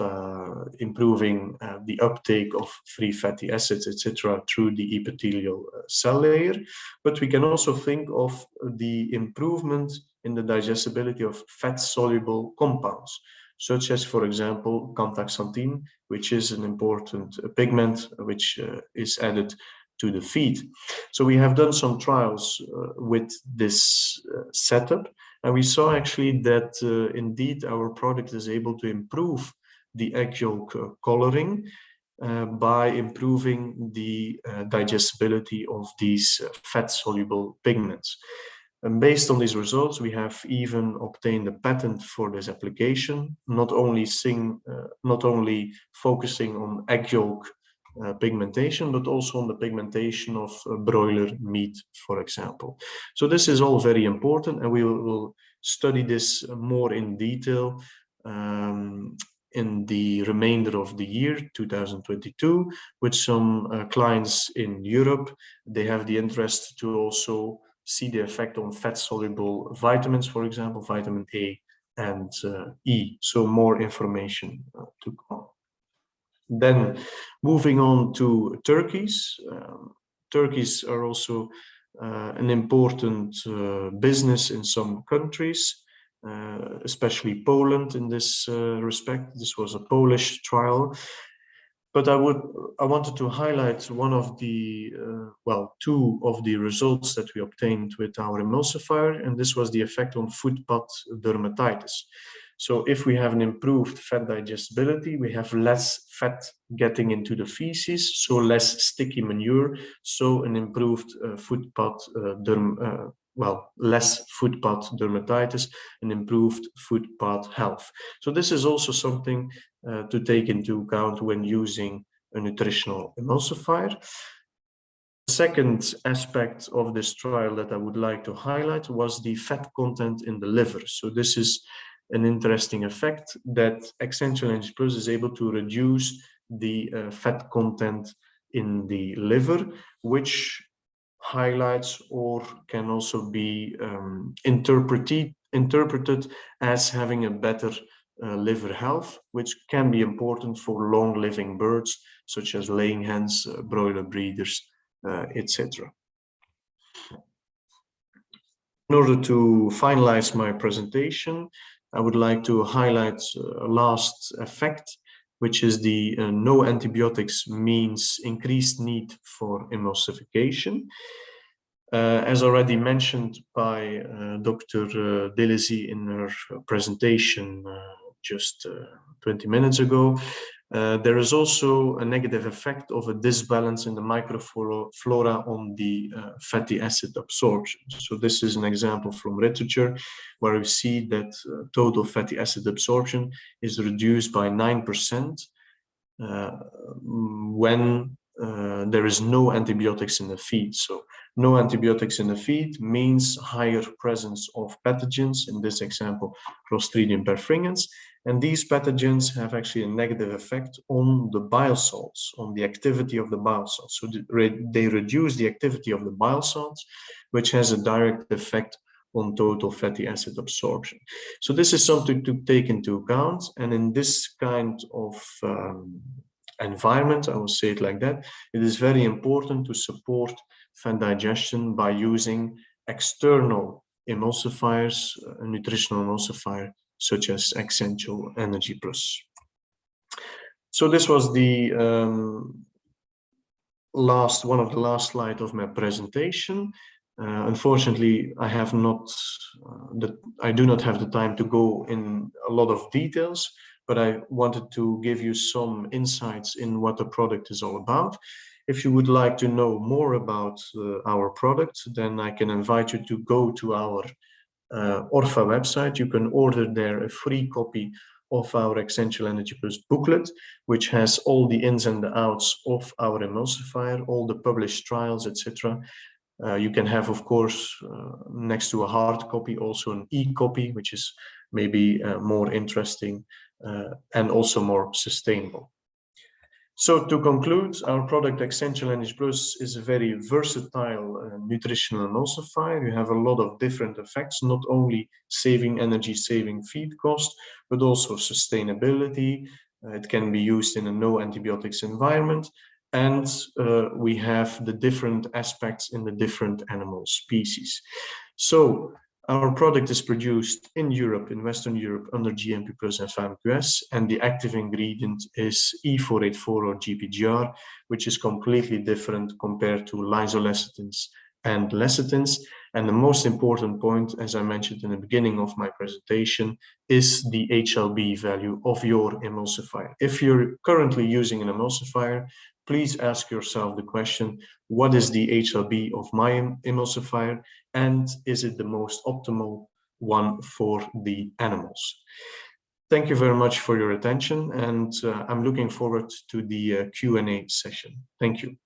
improving the uptake of free fatty acids, etc., through the epithelial cell layer. But we can also think of the improvement in the digestibility of fat-soluble compounds, such as, for example, canthaxanthin, which is an important pigment which is added to the feed. So we have done some trials with this setup, and we saw actually that indeed our product is able to improve the egg yolk coloring by improving the digestibility of these fat-soluble pigments. And based on these results, we have even obtained a patent for this application, not only focusing on egg yolk pigmentation, but also on the pigmentation of broiler meat, for example. So this is all very important, and we will study this more in detail in the remainder of the year 2022 with some clients in Europe. They have the interest to also see the effect on fat-soluble vitamins, for example, vitamin A and E. So more information to come. Then moving on to turkeys. Turkeys are also an important business in some countries, especially Poland in this respect. This was a Polish trial. But I wanted to highlight one of the, two of the results that we obtained with our emulsifier, and this was the effect on footpad dermatitis. So if we have an improved fat digestibility, we have less fat getting into the feces, so less sticky manure, so an improved less footpad dermatitis and improved footpad health. So this is also something to take into account when using a nutritional emulsifier. The second aspect of this trial that I would like to highlight was the fat content in the liver. So this is an interesting effect, that Essential Energy Plus is able to reduce the fat content in the liver, which highlights or can also be interpreted as having a better liver health, which can be important for long living birds, such as laying hens, broiler breeders, etc. In order to finalize my presentation, I would like to highlight a last effect, which is the no antibiotics means increased need for emulsification. As already mentioned by Dr. Deleuze in her presentation just 20 minutes ago, there is also a negative effect of a disbalance in the microflora on the fatty acid absorption. So this is an example from literature where we see that total fatty acid absorption is reduced by 9% when there is no antibiotics in the feed. So no antibiotics in the feed means higher presence of pathogens, in this example, Clostridium perfringens. And these pathogens have actually a negative effect on the bile salts, on the activity of the bile salts. So they reduce the activity of the bile salts, which has a direct effect on total fatty acid absorption. So this is something to take into account. And in this kind of environment, I will say it like that, it is very important to support fat digestion by using external emulsifiers, a nutritional emulsifier, such as Essential Energy Plus. So this was the one of the last slides of my presentation. Unfortunately, I do not have the time to go in a lot of details, but I wanted to give you some insights in what the product is all about. If you would like to know more about our product, then I can invite you to go to our Orffa website. You can order there a free copy of our Essential Energy Plus booklet, which has all the ins and the outs of our emulsifier, all the published trials, etc. You can have, of course, next to a hard copy, also an e-copy, which is maybe more interesting and also more sustainable. So to conclude, our product Essential Energy Plus is a very versatile nutritional emulsifier. You have a lot of different effects, not only saving energy, saving feed cost, but also sustainability. It can be used in a no antibiotics environment. And we have the different aspects in the different animal species. So our product is produced in Europe, in Western Europe, under GMP Plus and FAMQS, and the active ingredient is E484 or GPGR, which is completely different compared to lysolecithins and lecithins. And the most important point, as I mentioned in the beginning of my presentation, is the HLB value of your emulsifier. If you're currently using an emulsifier, please ask yourself the question, what is the HLB of my emulsifier, and is it the most optimal one for the animals? Thank you very much for your attention, and I'm looking forward to the Q&A session. Thank you.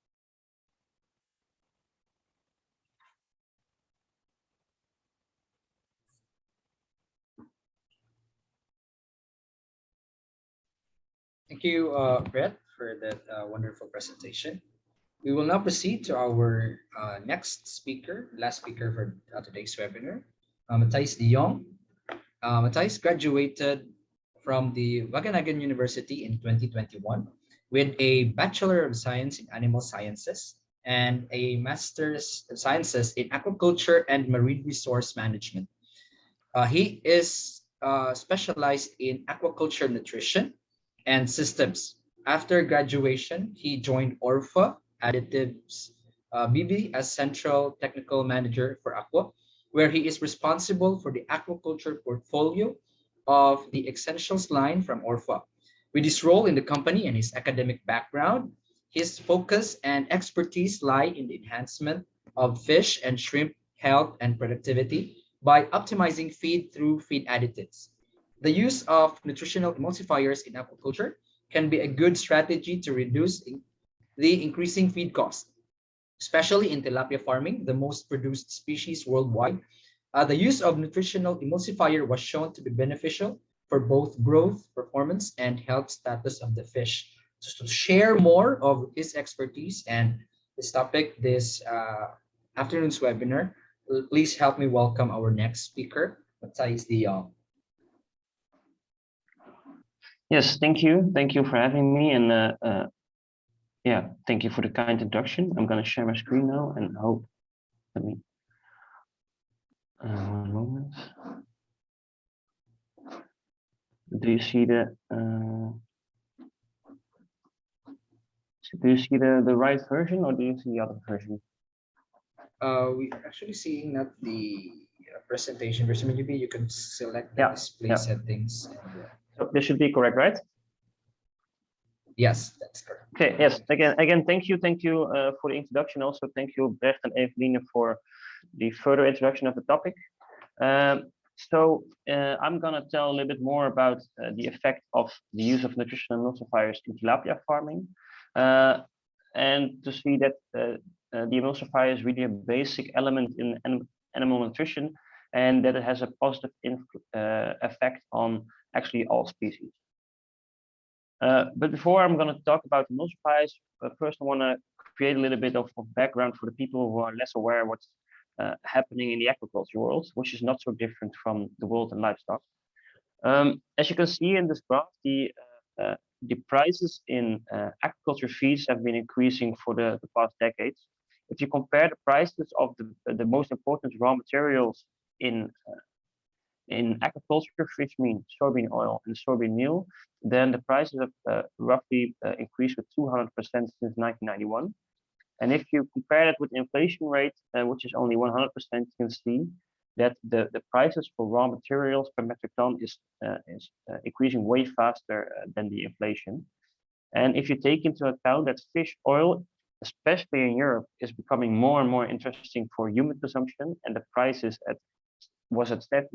Thank you, Brett, for that wonderful presentation. We will now proceed to our next speaker, last speaker for today's webinar, Matthijs de Jong. Matthijs graduated from the Wageningen University in 2021 with a Bachelor of Science in Animal Sciences and a Master's of Sciences in Aquaculture and Marine Resource Management. He is specialized in aquaculture nutrition and systems. After graduation, he joined Orffa Additives BV as Central Technical Manager for Aqua, where he is responsible for the aquaculture portfolio of the Essentials line from Orffa. With his role in the company and his academic background, his focus and expertise lie in the enhancement of fish and shrimp health and productivity by optimizing feed through feed additives. The use of nutritional emulsifiers in aquaculture can be a good strategy to reduce the increasing feed cost, especially in tilapia farming, the most produced species worldwide. The use of nutritional emulsifier was shown to be beneficial for both growth, performance, and health status of the fish. So to share more of his expertise and this topic, this afternoon's webinar. Please help me welcome our next speaker, Matthijs de Jong. Yes, thank you. Thank you for having me. And yeah, thank you for the kind introduction. I'm going to share my screen now and hope, let me, one moment. Do you see the, the right version, or do you see the other version? We are actually seeing not the presentation version. Maybe you can select the Yeah, display yeah. settings. And, So this should be correct, right? yes, that's correct. Okay, yes, again, thank you for the introduction. Also, thank you, Brecht and Eveline, for the further introduction of the topic. I'm gonna tell a little bit more about the effect of the use of nutritional emulsifiers in tilapia farming, and to see that the emulsifier is really a basic element in animal nutrition, and that it has a positive effect on actually all species. But before I'm going to talk about emulsifiers, first I want to create a little bit of background for the people who are less aware what's happening in the aquaculture world, which is not so different from the world in livestock. As you can see in this graph, the prices in aquaculture feeds have been increasing for the past decades. If you compare the prices of the most important raw materials in aquaculture, which means soybean oil and soybean meal, then the prices have roughly increased with 200% since 1991. And if you compare that with the inflation rate, which is only 100%, you can see that the prices for raw materials per metric ton is increasing way faster than the inflation. And if you take into account that fish oil, especially in Europe, is becoming more and more interesting for human consumption, and the price was at $750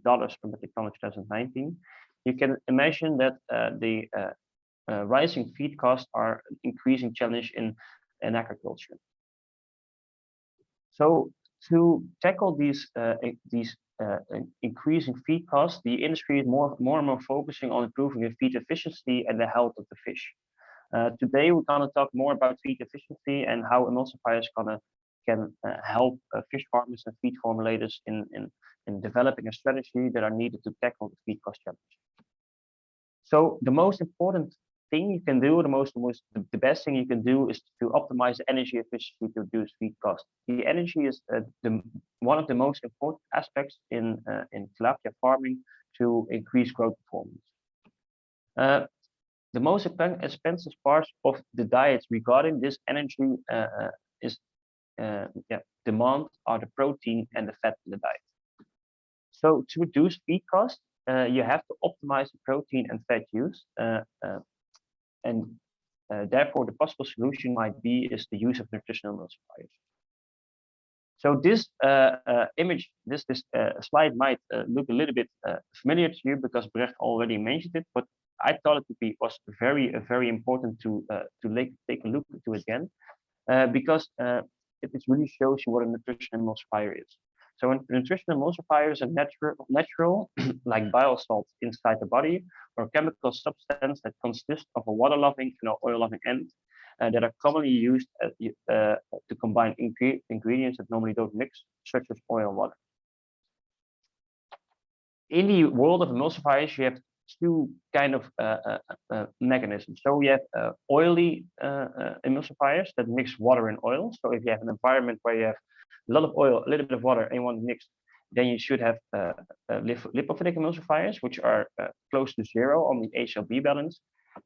per metric ton in 2019, you can imagine that the rising feed costs are an increasing challenge in agriculture. So to tackle these increasing feed costs, the industry is more and more focusing on improving the feed efficiency and the health of the fish. Today we're going to talk more about feed efficiency and how emulsifiers can help fish farmers and feed formulators in developing a strategy that are needed to tackle the feed cost challenge. So the most important thing you can do, the best thing you can do, is to optimize the energy efficiency to reduce feed cost. The energy is one of the most important aspects in tilapia farming to increase growth performance. The most expensive part of the diet regarding this energy demand are the protein and the fat in the diet. So to reduce feed cost, you have to optimize the protein and fat use, and therefore the possible solution might be is the use of nutritional emulsifiers. So this slide might look a little bit familiar to you because Brecht already mentioned it, but I thought it was very important to take a look into it again, because it really shows you what a nutritional emulsifier is. So a nutritional emulsifier is a natural like bile salt inside the body, or a chemical substance that consists of a water-loving and an oil-loving end, that are commonly used to combine ingredients that normally don't mix, such as oil and water. In the world of emulsifiers, you have two kind of mechanisms. So we have oily emulsifiers that mix water and oil. So if you have an environment where you have a lot of oil, a little bit of water, and you want to mix, then you should have lipophilic emulsifiers, which are close to zero on the HLB balance.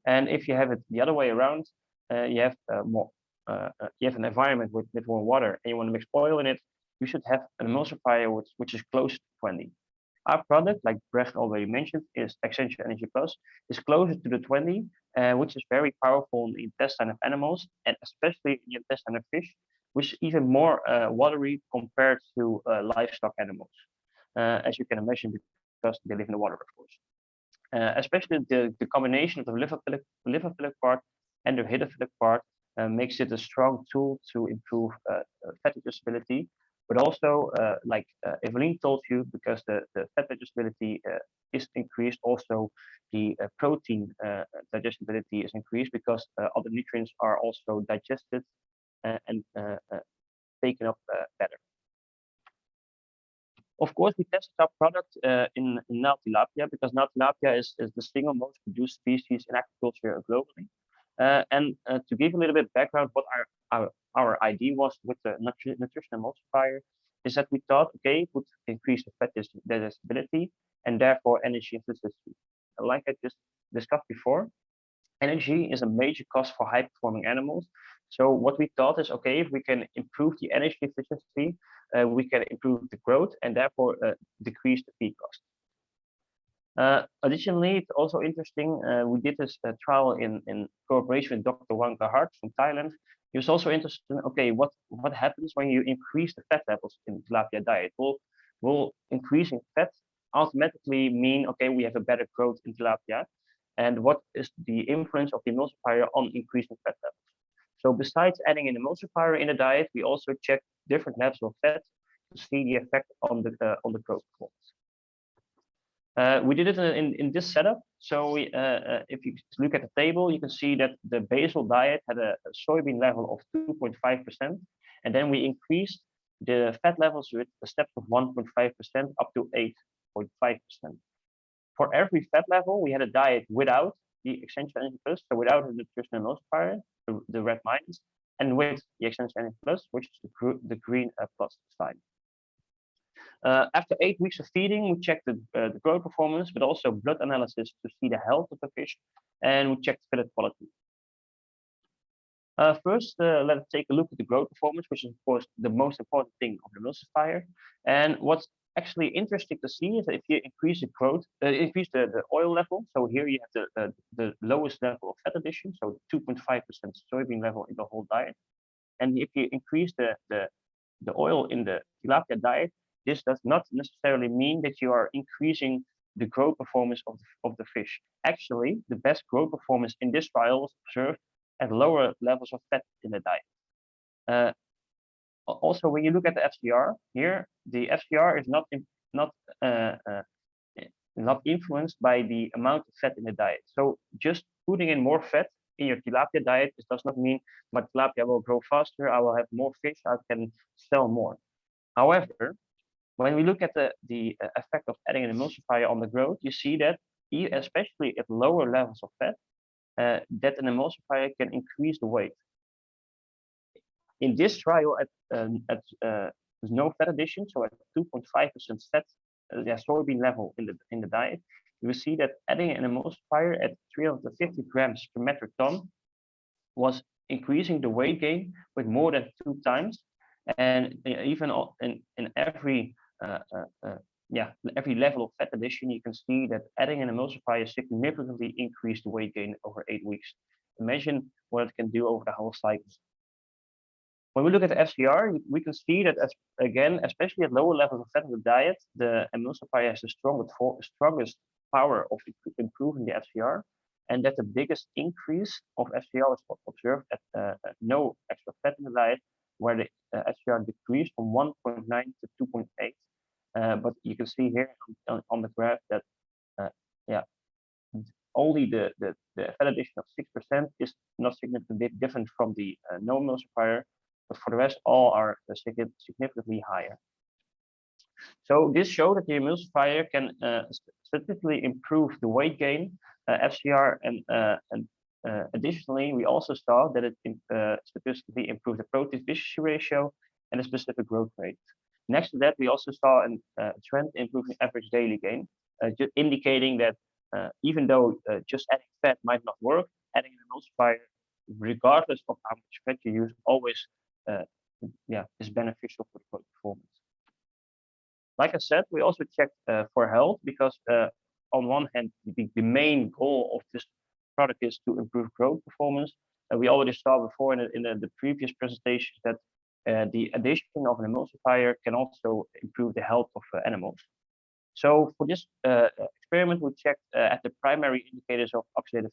And if you have it the other way around, you have an environment with more water, and you want to mix oil in it, you should have an emulsifier which is close to 20. Our product, like Brecht already mentioned, is Essential Energy Plus, is closer to the 20, which is very powerful in the intestine of animals, and especially in the intestine of fish, which is even more watery compared to livestock animals, as you can imagine, because they live in the water, of course. Especially the combination of the lipophilic part and the hydrophilic part makes it a strong tool to improve fat digestibility. But also, like Eveline told you, because the fat digestibility is increased, also the protein digestibility is increased because other nutrients are also digested and taken up better. Of course, we tested our product in now tilapia, because now tilapia is the single most produced species in aquaculture globally. And to give a little bit of background, what our idea was with the nutrition emulsifier is that we thought, okay, it would increase the fat digestibility and therefore energy efficiency. Like I just discussed before, energy is a major cost for high-performing animals. So what we thought is, okay, if we can improve the energy efficiency, we can improve the growth and therefore decrease the feed cost. Additionally, it's also interesting, we did this trial in cooperation with Dr. Wang from Thailand. He was also interested in, okay, what happens when you increase the fat levels in tilapia diet? Will increasing fat automatically mean, okay, we have a better growth in tilapia? And what is the influence of the emulsifier on increasing fat levels? So besides adding an emulsifier in the diet, we also check different levels of fat to see the effect on the growth performance. We did it in this setup. So if you look at the table, you can see that the basal diet had a soybean level of 2.5%, and then we increased the fat levels with a step of 1.5% up to 8.5%. For every fat level, we had a diet without the Essential Energy Plus, so without the nutrition emulsifier, the red minus, and with the Essential Energy Plus, which is the green plus side. After 8 weeks of feeding, we checked the growth performance, but also blood analysis to see the health of the fish, and we checked fillet quality. First, let's take a look at the growth performance, which is of course the most important thing of the emulsifier. And what's actually interesting to see is that if you increase the growth, increase the oil level. So here you have the lowest level of fat addition, so 2.5% soybean level in the whole diet. And if you increase the oil in the tilapia diet, this does not necessarily mean that you are increasing the growth performance of the fish. Actually, the best growth performance in this trial was observed at lower levels of fat in the diet. Also, when you look at the FCR here, the FCR is not influenced by the amount of fat in the diet. So just putting in more fat in your tilapia diet, this does not mean my tilapia will grow faster, I will have more fish, I can sell more. However, when we look at the effect of adding an emulsifier on the growth, you see that especially at lower levels of fat, that an emulsifier can increase the weight. In this trial, at no fat addition, so at 2.5% fat, soybean level in the diet, you will see that adding an emulsifier at 350 grams per metric ton was increasing the weight gain with more than 2 times, and even in every level of fat addition, you can see that adding an emulsifier significantly increased the weight gain over 8 weeks. Imagine what it can do over the whole cycle. When we look at the FCR, we can see that, again, especially at lower levels of fat in the diet, the emulsifier has the strongest power of improving the FCR, and that the biggest increase of FCR is observed at no extra fat in the diet, where the FCR decreased from 1.9 to 2.8. But you can see here on the graph that only the fat addition of 6% is not significantly different from the no emulsifier, but for the rest, all are significantly higher. So this showed that the emulsifier can statistically improve the weight gain, FCR, and additionally, we also saw that it statistically improved the protein efficiency ratio and the specific growth rate. Next to that, we also saw a trend improving average daily gain, just indicating that even though just adding fat might not work, adding an emulsifier, regardless of how much fat you use, always is beneficial for the performance. Like I said, we also checked for health, because on one hand, the main goal of this product is to improve growth performance. We already saw before in the previous presentations that the addition of an emulsifier can also improve the health of animals. So for this experiment, we checked at the primary indicators of oxidative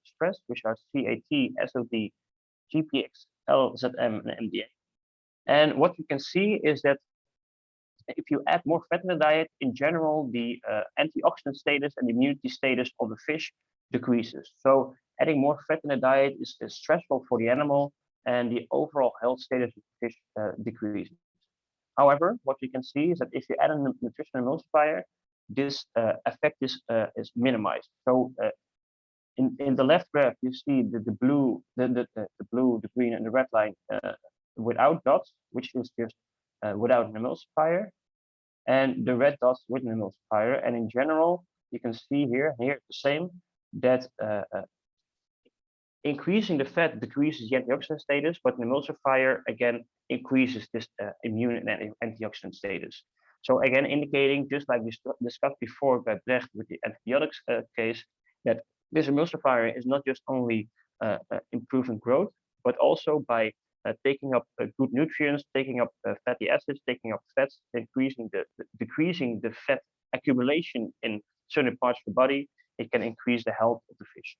stress, which are CAT, SOD, GPX, LZM, and MDA. And what you can see is that if you add more fat in the diet, in general, the antioxidant status and the immunity status of the fish decreases. So adding more fat in the diet is stressful for the animal, and the overall health status of the fish decreases. However, what you can see is that if you add a nutritional emulsifier, this effect is minimized. So in the left graph, you see the blue, the blue, the green, and the red line without dots, which is just without an emulsifier, and the red dots with an emulsifier. And in general, you can see here the same, that increasing the fat decreases the antioxidant status, but an emulsifier again increases this immune and antioxidant status. So again, indicating, just like we discussed before by Brecht with the antibiotics case, that this emulsifier is not just only improving growth, but also by taking up good nutrients, taking up fatty acids, taking up fats, decreasing the fat accumulation in certain parts of the body, it can increase the health of the fish.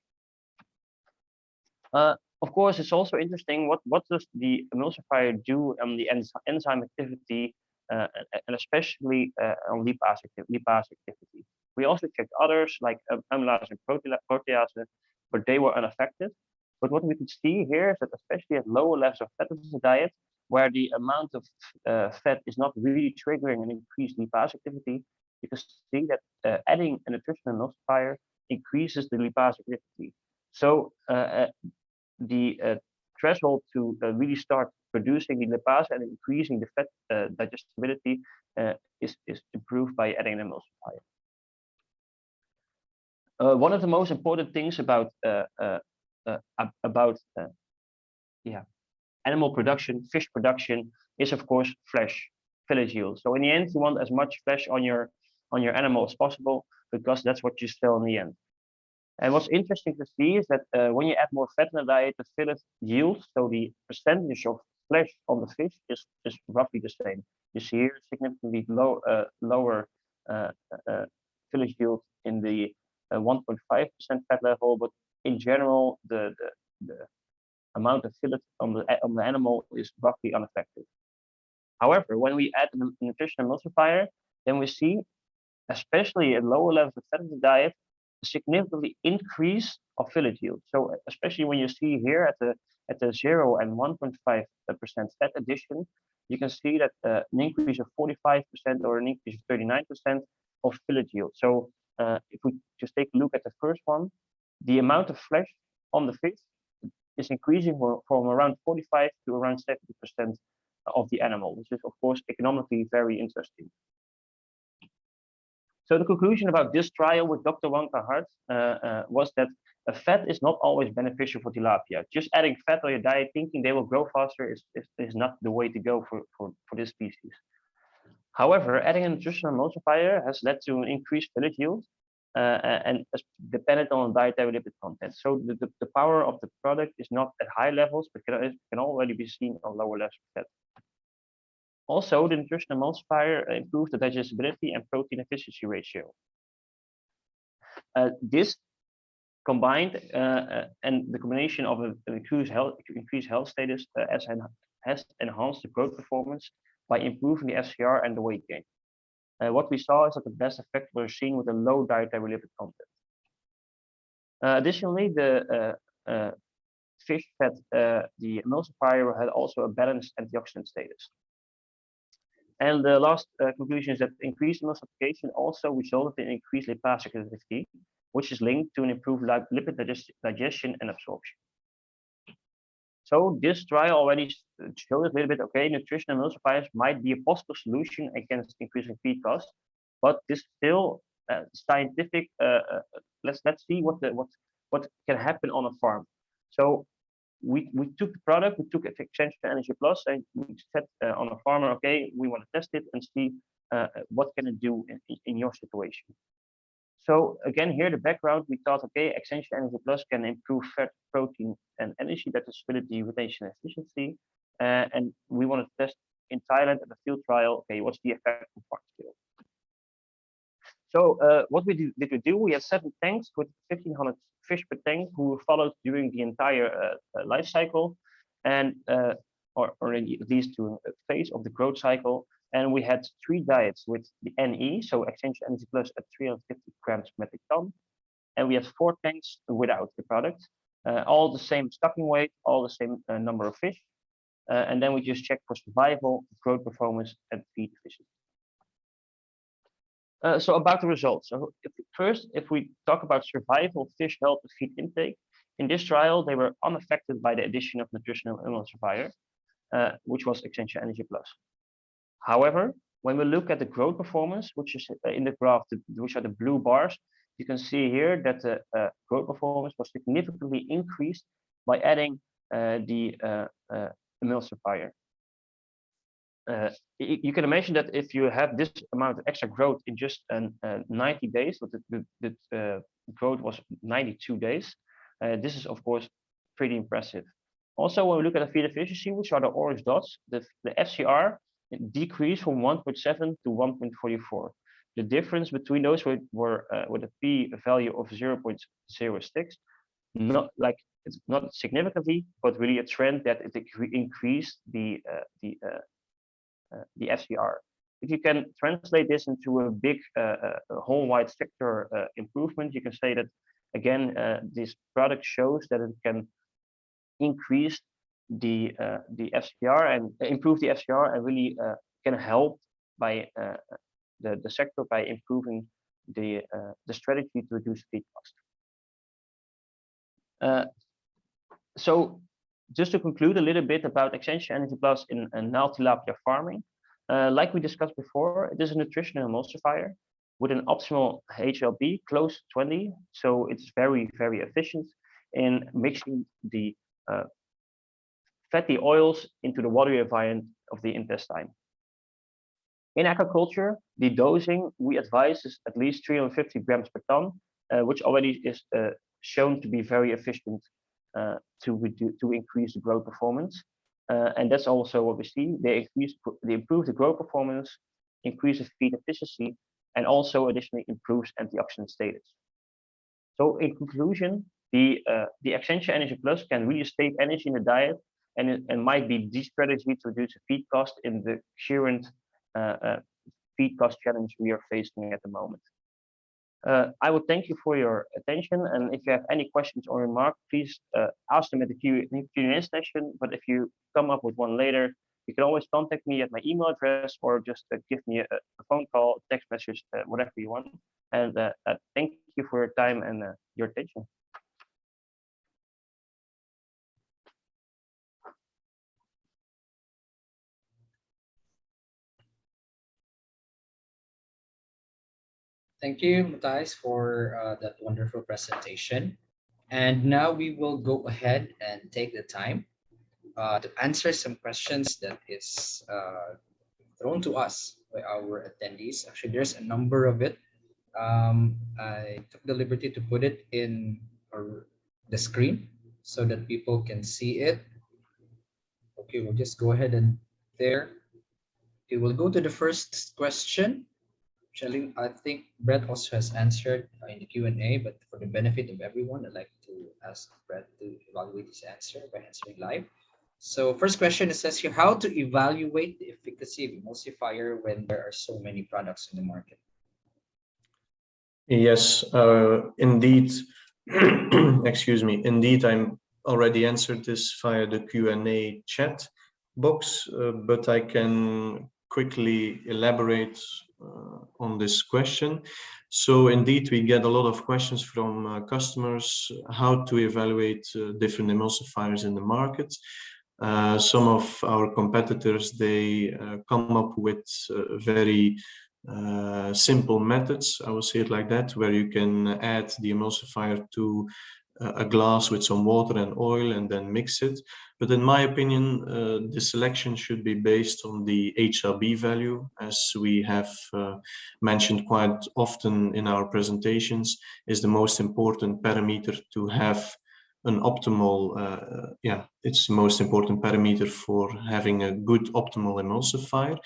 Of course, it's also interesting what does the emulsifier do on the enzyme activity, and especially on lipase activity. We also checked others like amylase and protease, but they were unaffected. But what we could see here is that especially at lower levels of fat in the diet, where the amount of fat is not really triggering an increased lipase activity, you can see that adding a nutritional emulsifier increases the lipase activity. So the threshold to really start producing the lipase and increasing the fat digestibility is improved by adding an emulsifier. One of the most important things about animal production, fish production, is of course flesh, fillet yield. So in the end, you want as much flesh on your animal as possible, because that's what you sell in the end. And what's interesting to see is that when you add more fat in the diet, the fillet yield, so the percentage of flesh on the fish, is roughly the same. You see here significantly lower fillet yield in the 1.5% fat level, but in general, the amount of fillet on the animal is roughly unaffected. However, when we add a nutritional emulsifier, then we see, especially at lower levels of fat in the diet, a significantly increase of fillet yield. So especially when you see here at the 0 and 1.5% fat addition, you can see that an increase of 45% or an increase of 39% of fillet yield. So if we just take a look at the first one, the amount of flesh on the fish is increasing from around 45 to around 70% of the animal, which is of course economically very interesting. So the conclusion about this trial with Dr. Wang was that a fat is not always beneficial for tilapia. Just adding fat on your diet thinking they will grow faster is not the way to go for this species. However, adding a nutritional emulsifier has led to an increased fillet yield and dependent on dietary lipid content. So the power of the product is not at high levels, but can already be seen on lower levels of fat. Also, the nutritional emulsifier improves the digestibility and protein efficiency ratio. This combined and the combination of an increased health status has enhanced the growth performance by improving the FCR and the weight gain. What we saw is that the best effect was seen with a low dietary lipid content. Additionally, the fish fat, the emulsifier had also a balanced antioxidant status. And the last conclusion is that increased emulsification also resulted in increased lipase activity, which is linked to an improved lipid digestion and absorption. So this trial already showed us a little bit, okay, nutritional emulsifiers might be a possible solution against increasing feed costs, but this still scientific. Let's see what can happen on a farm. So we took the product, we took Excretion Energy Plus, and we said on a farmer, okay, we want to test it and see what can it do in your situation. So again, here the background, we thought, okay, Excretion Energy Plus can improve fat, protein, and energy digestibility, retention, and efficiency. And we want to test in Thailand at the field trial, okay, what's the effect on farm scale? So what we did, we had 7 tanks with 1,500 fish per tank who were followed during the entire life cycle, and or at least to a phase of the growth cycle. And we had 3 diets with the NE, so Excretion Energy Plus at 350 grams per metric ton. And we had 4 tanks without the product. all the same stocking weight, all the same number of fish. And then we just check for survival, growth performance, and feed efficiency. So about the results. So if we talk about survival, fish health, and feed intake, in this trial, they were unaffected by the addition of nutritional emulsifier, which was Extension Energy Plus. However, when we look at the growth performance, which is in the graph, which are the blue bars, you can see here that the growth performance was significantly increased by adding the emulsifier. You can imagine that if you have this amount of extra growth in just 90 days, but the growth was 92 days, this is of course pretty impressive. Also, when we look at the feed efficiency, which are the orange dots, the FCR decreased from 1.7 to 1.44. The difference between those were with a p value of 0.06, not like it's not significantly, but really a trend that it increased the FCR. If you can translate this into a big whole-wide sector improvement, you can say that again, this product shows that it can increase the FCR and improve the FCR, and really can help by the sector by improving the strategy to reduce feed cost. So just to conclude a little bit about Extension Energy Plus in Nile tilapia farming, like we discussed before, it is a nutritional emulsifier with an optimal HLB close to 20, so it's very, very efficient in mixing the fatty oils into the watery environment of the intestine. In aquaculture, the dosing we advise is at least 350 grams per ton, which already is shown to be very efficient to increase the growth performance. And that's also what we see. They improve the growth performance, increase the feed efficiency, and also additionally improves antioxidant status. So in conclusion, the Extension Energy Plus can really save energy in the diet, and might be the strategy to reduce the feed cost in the current feed cost challenge we are facing at the moment. I would thank you for your attention, and if you have any questions or remarks, please ask them at the Q&A session. But if you come up with one later, you can always contact me at my email address, or just give me a phone call, text message, whatever you want. And thank you for your time and your attention. Thank you, Matthijs, for that wonderful presentation. And now we will go ahead and take the time to answer some questions that is thrown to us by our attendees. Actually, there's a number of it. I took the liberty to put it in the screen so that people can see it. Okay, we'll just go ahead and there. Okay, we'll go to the first question. I think Brett also has answered in the Q&A, but for the benefit of everyone, I'd like to ask Brett to evaluate his answer by answering live. So first question, it says here, how to evaluate the efficacy of emulsifier when there are so many products in the market? Yes, indeed. Excuse me. Indeed, I'm already answered this via the Q&A chat box, but I can quickly elaborate on this question. So indeed, we get a lot of questions from customers how to evaluate different emulsifiers in the market. Some of our competitors, they come up with very simple methods, I will say it like that, where you can add the emulsifier to a glass with some water and oil and then mix it. But in my opinion, the selection should be based on the HLB value, as we have mentioned quite often in our presentations, is the most important parameter to have an optimal, it's the most important parameter for having a good optimal emulsifier.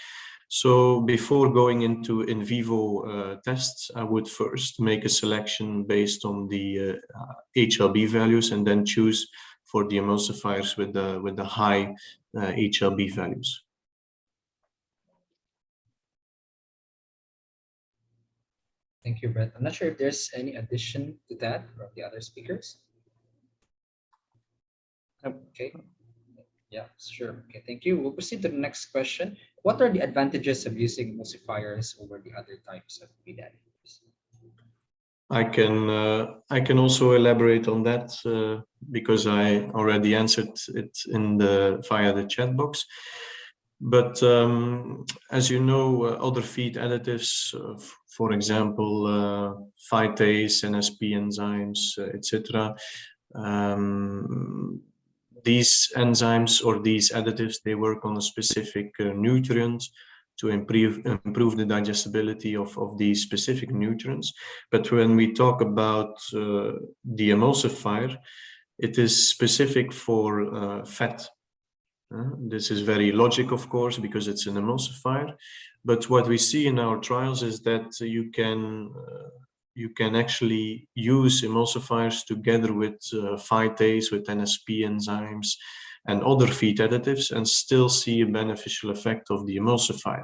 So before going into in vivo tests, I would first make a selection based on the HLB values, and then choose for the emulsifiers with the high HLB values. Thank you, Brett. I'm not sure if there's any addition to that from the other speakers. Okay. Yeah, sure. Okay, thank you. We'll proceed to the next question. What are the advantages of using emulsifiers over the other types of feed additives? I can also elaborate on that because I already answered it in via the chat box. But as you know, other feed additives, for example, phytase, NSP enzymes, etc. These enzymes or these additives, they work on a specific nutrient to improve the digestibility of these specific nutrients. But when we talk about the emulsifier, it is specific for fat. This is very logic, of course, because it's an emulsifier. But what we see in our trials is that you can actually use emulsifiers together with phytase, with NSP enzymes, and other feed additives, and still see a beneficial effect of the emulsifier.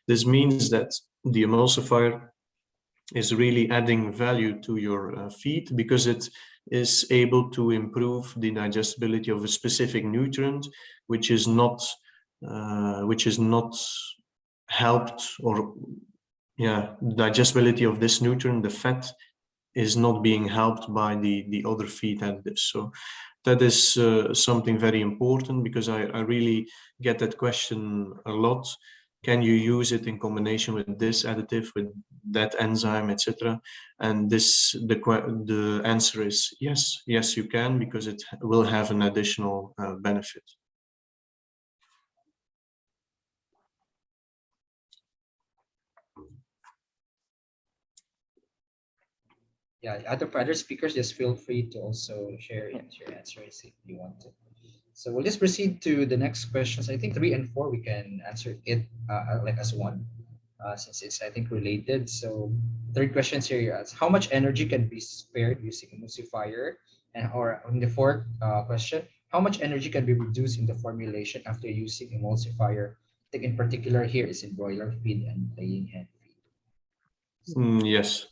This means that the emulsifier is really adding value to your feed because it is able to improve the digestibility of a specific nutrient, which is not helped, or digestibility of this nutrient, the fat, is not being helped by the other feed additives. So that is something very important, because I really get that question a lot. Can you use it in combination with this additive, with that enzyme, etc.? And the answer is yes, you can, because it will have an additional benefit. Yeah, other speakers, just feel free to also share your answers if you want to. So we'll just proceed to the next questions. I think 3 and 4 we can answer it like as one, since it's, I think, related. So third questions here is how much energy can be spared using emulsifier, and or in the fourth question, how much energy can be reduced in the formulation after using emulsifier? I think in particular here is in broiler feed and laying hen feed. Yes.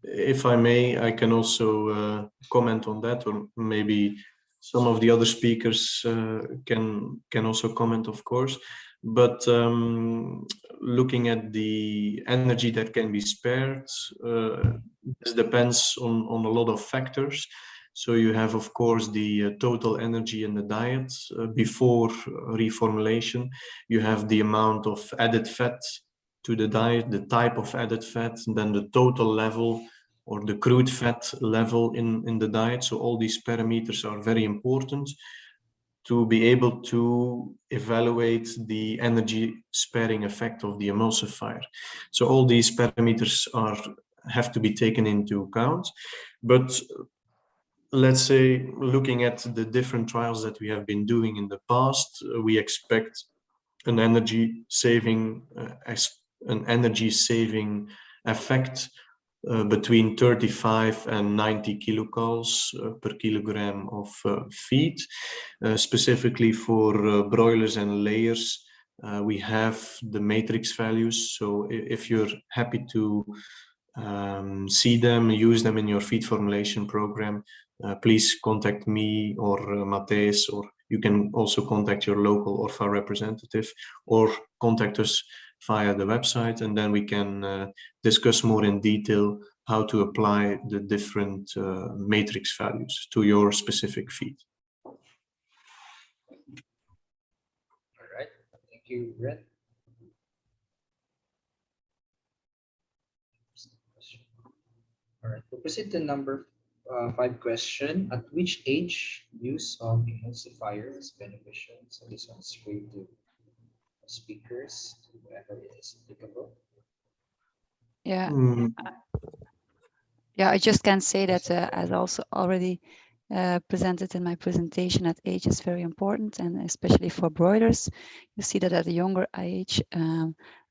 If I may, I can also comment on that, or maybe some of the other speakers can also comment, of course. But looking at the energy that can be spared, this depends on a lot of factors. So you have, of course, the total energy in the diet before reformulation. You have the amount of added fat to the diet, the type of added fat, and then the total level or the crude fat level in the diet. So all these parameters are very important to be able to evaluate the energy sparing effect of the emulsifier. So all these parameters have to be taken into account. But let's say, looking at the different trials that we have been doing in the past, we expect an energy saving effect between 35 and 90 kilocalories per kilogram of feed. Specifically for broilers and layers, we have the matrix values. So if you're happy to see them, use them in your feed formulation program, please contact me or Matthijs, or you can also contact your local Orffa representative, or contact us via the website, and then we can discuss more in detail how to apply the different matrix values to your specific feed. All right, thank you, Brett. All right, we'll proceed to number 5 question. At which age use of emulsifier is beneficial? So this one's free to speakers, whoever is applicable. Yeah. Yeah, I just can say that as also already presented in my presentation, that age is very important, and especially for broilers. You see that at a younger age,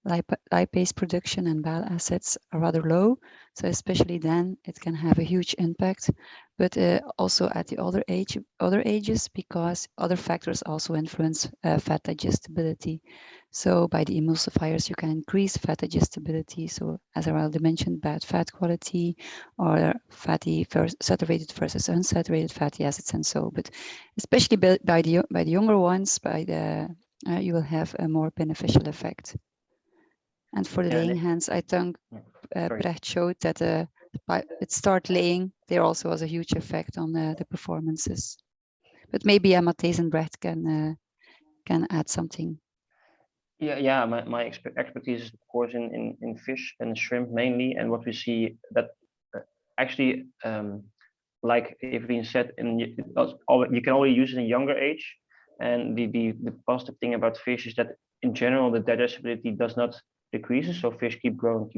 lipase production and bile acids are rather low. So especially then it can have a huge impact, but also at the other ages, because other factors also influence fat digestibility. So by the emulsifiers, you can increase fat digestibility. So as I already mentioned, bad fat quality, or fatty saturated versus unsaturated fatty acids, and so. But especially by the younger ones, you will have a more beneficial effect. And for the laying hens, I think Brecht showed that it start laying, there also was a huge effect on the performances. But maybe Matthijs and Brecht can add something. Yeah. My expertise is of course in fish and shrimp mainly, and what we see that actually, like Evelien said, you can only use it in younger age. And the positive thing about fish is that in general the digestibility does not decrease. So fish keep growing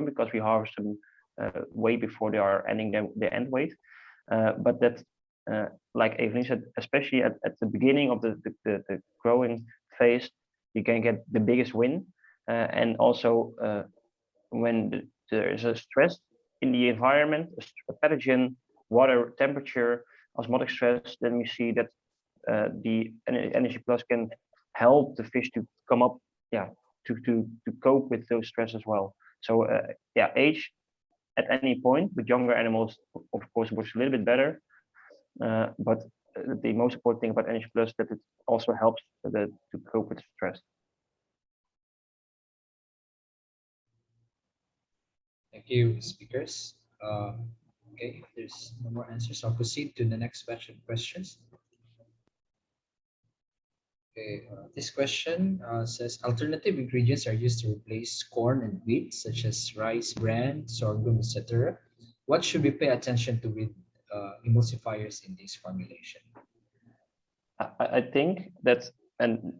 because we harvest them way before they are ending their end weight. But that, like Evelien said, especially at the beginning of the growing phase, you can get the biggest win. And also when there is a stress in the environment, a pathogen, water, temperature, osmotic stress, then we see that the energy plus can help the fish to come up, to cope with those stress as well. So age at any point with younger animals, of course, works a little bit better. But the most important thing about energy plus that it also helps to cope with stress. Thank you, speakers. Okay, if there's no more answers, I'll proceed to the next questions. Okay, this question says alternative ingredients are used to replace corn and wheat, such as rice bran, sorghum, etc. What should we pay attention to with emulsifiers in this formulation? I think that, and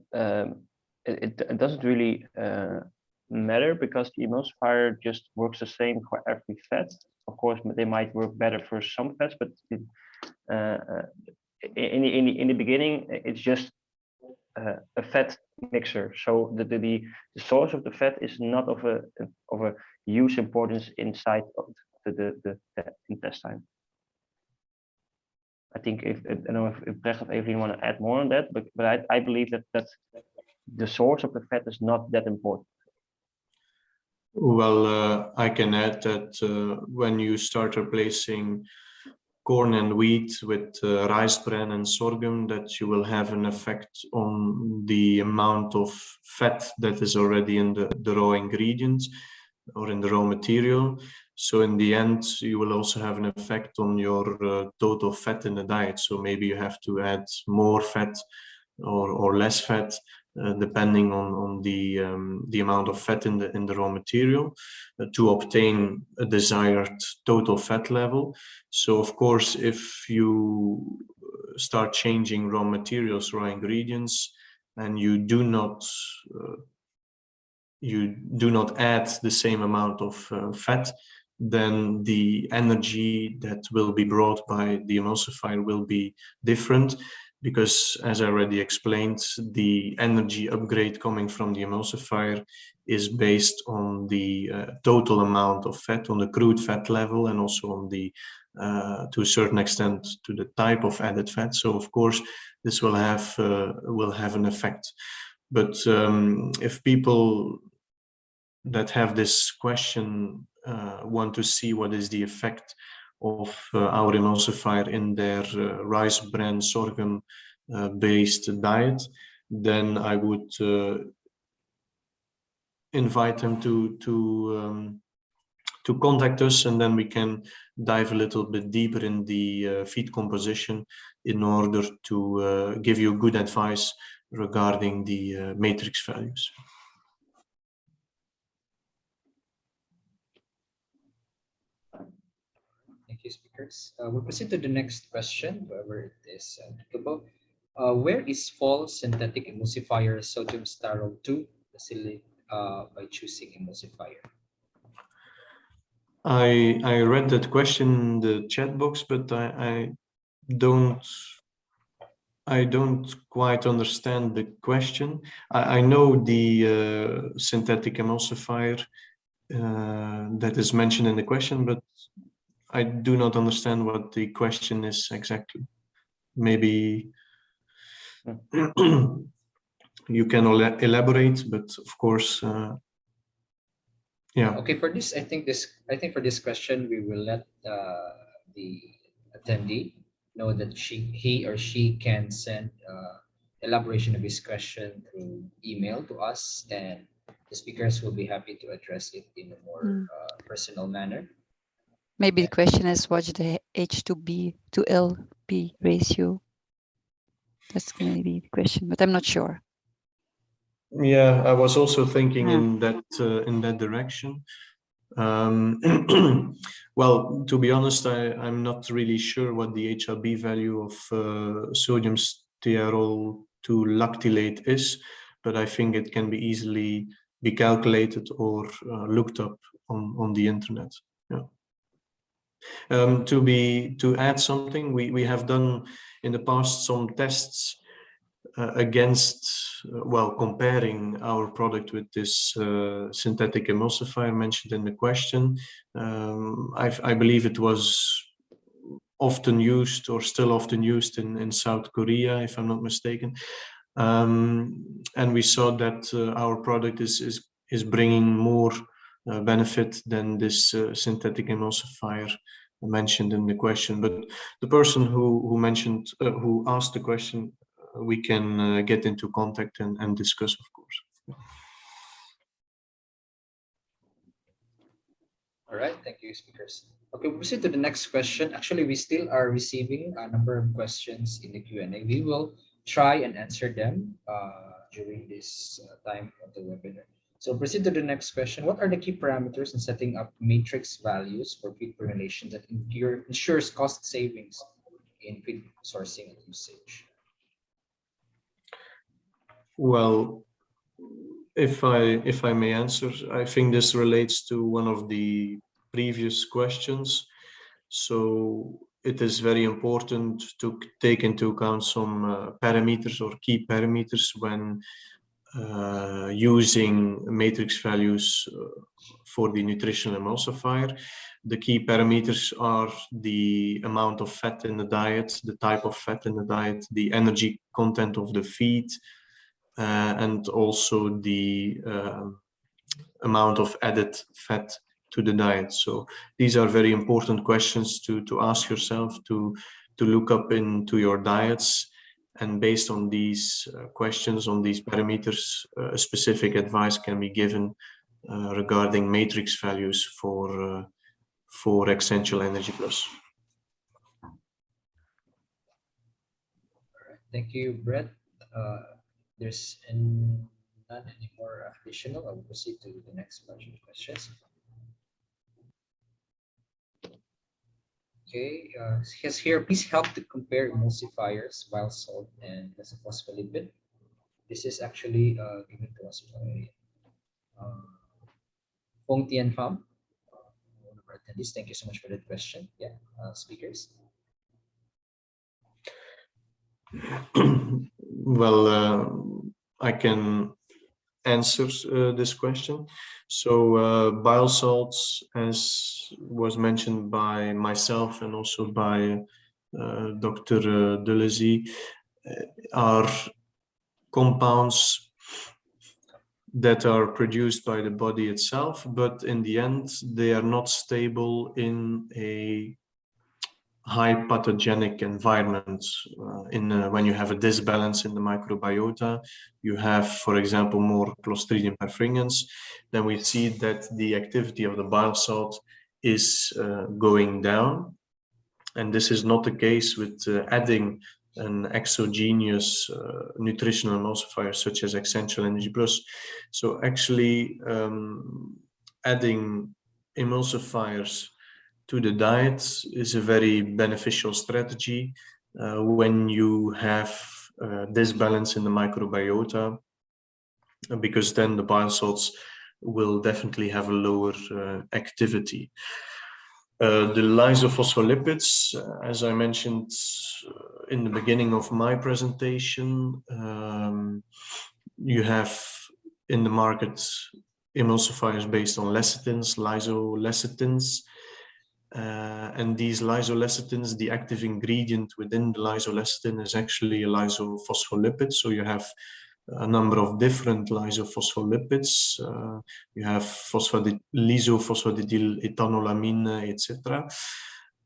it doesn't really matter, because the emulsifier just works the same for every fat. Of course, they might work better for some fats, but in the beginning, it's just a fat mixer. So the source of the fat is not of a huge importance inside of the intestine. I think I don't know if Brecht or Evelien want to add more on that, but I believe that the source of the fat is not that important. Well, I can add that when you start replacing corn and wheat with rice bran and sorghum, that you will have an effect on the amount of fat that is already in the raw ingredients or in the raw material. So in the end, you will also have an effect on your total fat in the diet. So maybe you have to add more fat or less fat, depending on the amount of fat in the raw material, to obtain a desired total fat level. So of course, if you start changing raw materials, raw ingredients, and you do not add the same amount of fat, then the energy that will be brought by the emulsifier will be different, because as I already explained, the energy upgrade coming from the emulsifier is based on the total amount of fat, on the crude fat level, and also on the to a certain extent to the type of added fat. So of course this will have an effect. But if people that have this question want to see what is the effect of our emulsifier in their rice bran sorghum based diet, then I would invite them to contact us, and then we can dive a little bit deeper in the feed composition in order to give you good advice regarding the matrix values. Thank you, speakers. We'll proceed to the next question, whoever it is applicable. Where is false synthetic emulsifier sodium sterol 2 facilitate by choosing emulsifier? I read that question in the chat box, but I don't I don't quite understand the question. I know the synthetic emulsifier that is mentioned in the question, but I do not understand what the question is exactly. Maybe you can elaborate, but of course, yeah. Okay, for this, I think for this question, we will let the attendee know that he or she can send elaboration of his question through email to us, and the speakers will be happy to address it in a more personal manner. Maybe Yeah. the question is what's the H2B to LP ratio? That's maybe the question, but I'm not sure. Yeah, I was also thinking in that direction. Well, to be honest, I'm not really sure what the HRB value of sodium stearol to lactylate is, but I think it can be easily be calculated or looked up on the internet. Yeah. To add something, we have done in the past some tests against, well, comparing our product with this synthetic emulsifier mentioned in the question. I believe it was often used or still often used in South Korea, if I'm not mistaken. And we saw that our product is bringing more benefit than this synthetic emulsifier mentioned in the question. But the person who mentioned, who asked the question, we can get into contact and discuss, of course. All right, thank you, speakers. Okay, we'll proceed to the next question. Actually, we still are receiving a number of questions in the Q&A. We will try and answer them during this time of the webinar. So proceed to the next question. What are the key parameters in setting up matrix values for feed formulation that ensures cost savings in feed sourcing and usage? Well, if I may answer, I think this relates to one of the previous questions. So it is very important to take into account some parameters or key parameters when using matrix values for the nutritional emulsifier. The key parameters are the amount of fat in the diet, the type of fat in the diet, the energy content of the feed, and also the amount of added fat to the diet. So these are very important questions to ask yourself, to look up into your diets, and based on these questions, on these parameters, specific advice can be given regarding matrix values for Essential Energy Plus. Thank you, Brett. There's none anymore additional. I will proceed to the next bunch of questions. Okay, has here, please help to compare emulsifiers, bile salt, and phospholipid. This is actually given to us by Fong Tian Pham, one of our attendees. Thank you so much for that question. Yeah, speakers. Well, I can answer this question. So bile salts, as was mentioned by myself and also by Dr. Delazy, are compounds that are produced by the body itself, but in the end, they are not stable in a high pathogenic environment. When you have a disbalance in the microbiota, you have, for example, more Clostridium perfringens, then we see that the activity of the bile salt is going down. And this is not the case with adding an exogenous nutritional emulsifier such as Essential Energy Plus. So actually adding emulsifiers to the diet is a very beneficial strategy when you have disbalance in the microbiota, because then the bile salts will definitely have a lower activity. The lysophospholipid, as I mentioned in the beginning of my presentation, you have in the market emulsifiers based on lecithins, lysolecithins. And these lysolecithins, the active ingredient within the lysolecithin is actually a lysophospholipid. So you have a number of different lysophospholipids. You have lysophosphatidylethanolamine, etc.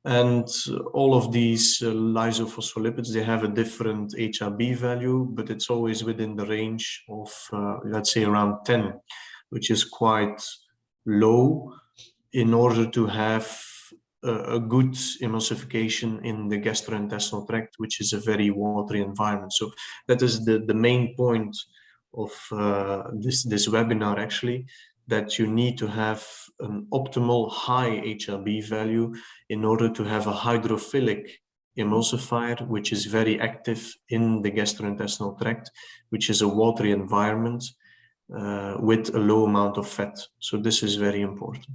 And all of these lysophospholipids, they have a different HRB value, but it's always within the range of, let's say, around 10, which is quite low in order to have a good emulsification in the gastrointestinal tract, which is a very watery environment. So that is the main point of this webinar, actually, that you need to have an optimal high HRB value in order to have a hydrophilic emulsifier, which is very active in the gastrointestinal tract, which is a watery environment with a low amount of fat. So this is very important.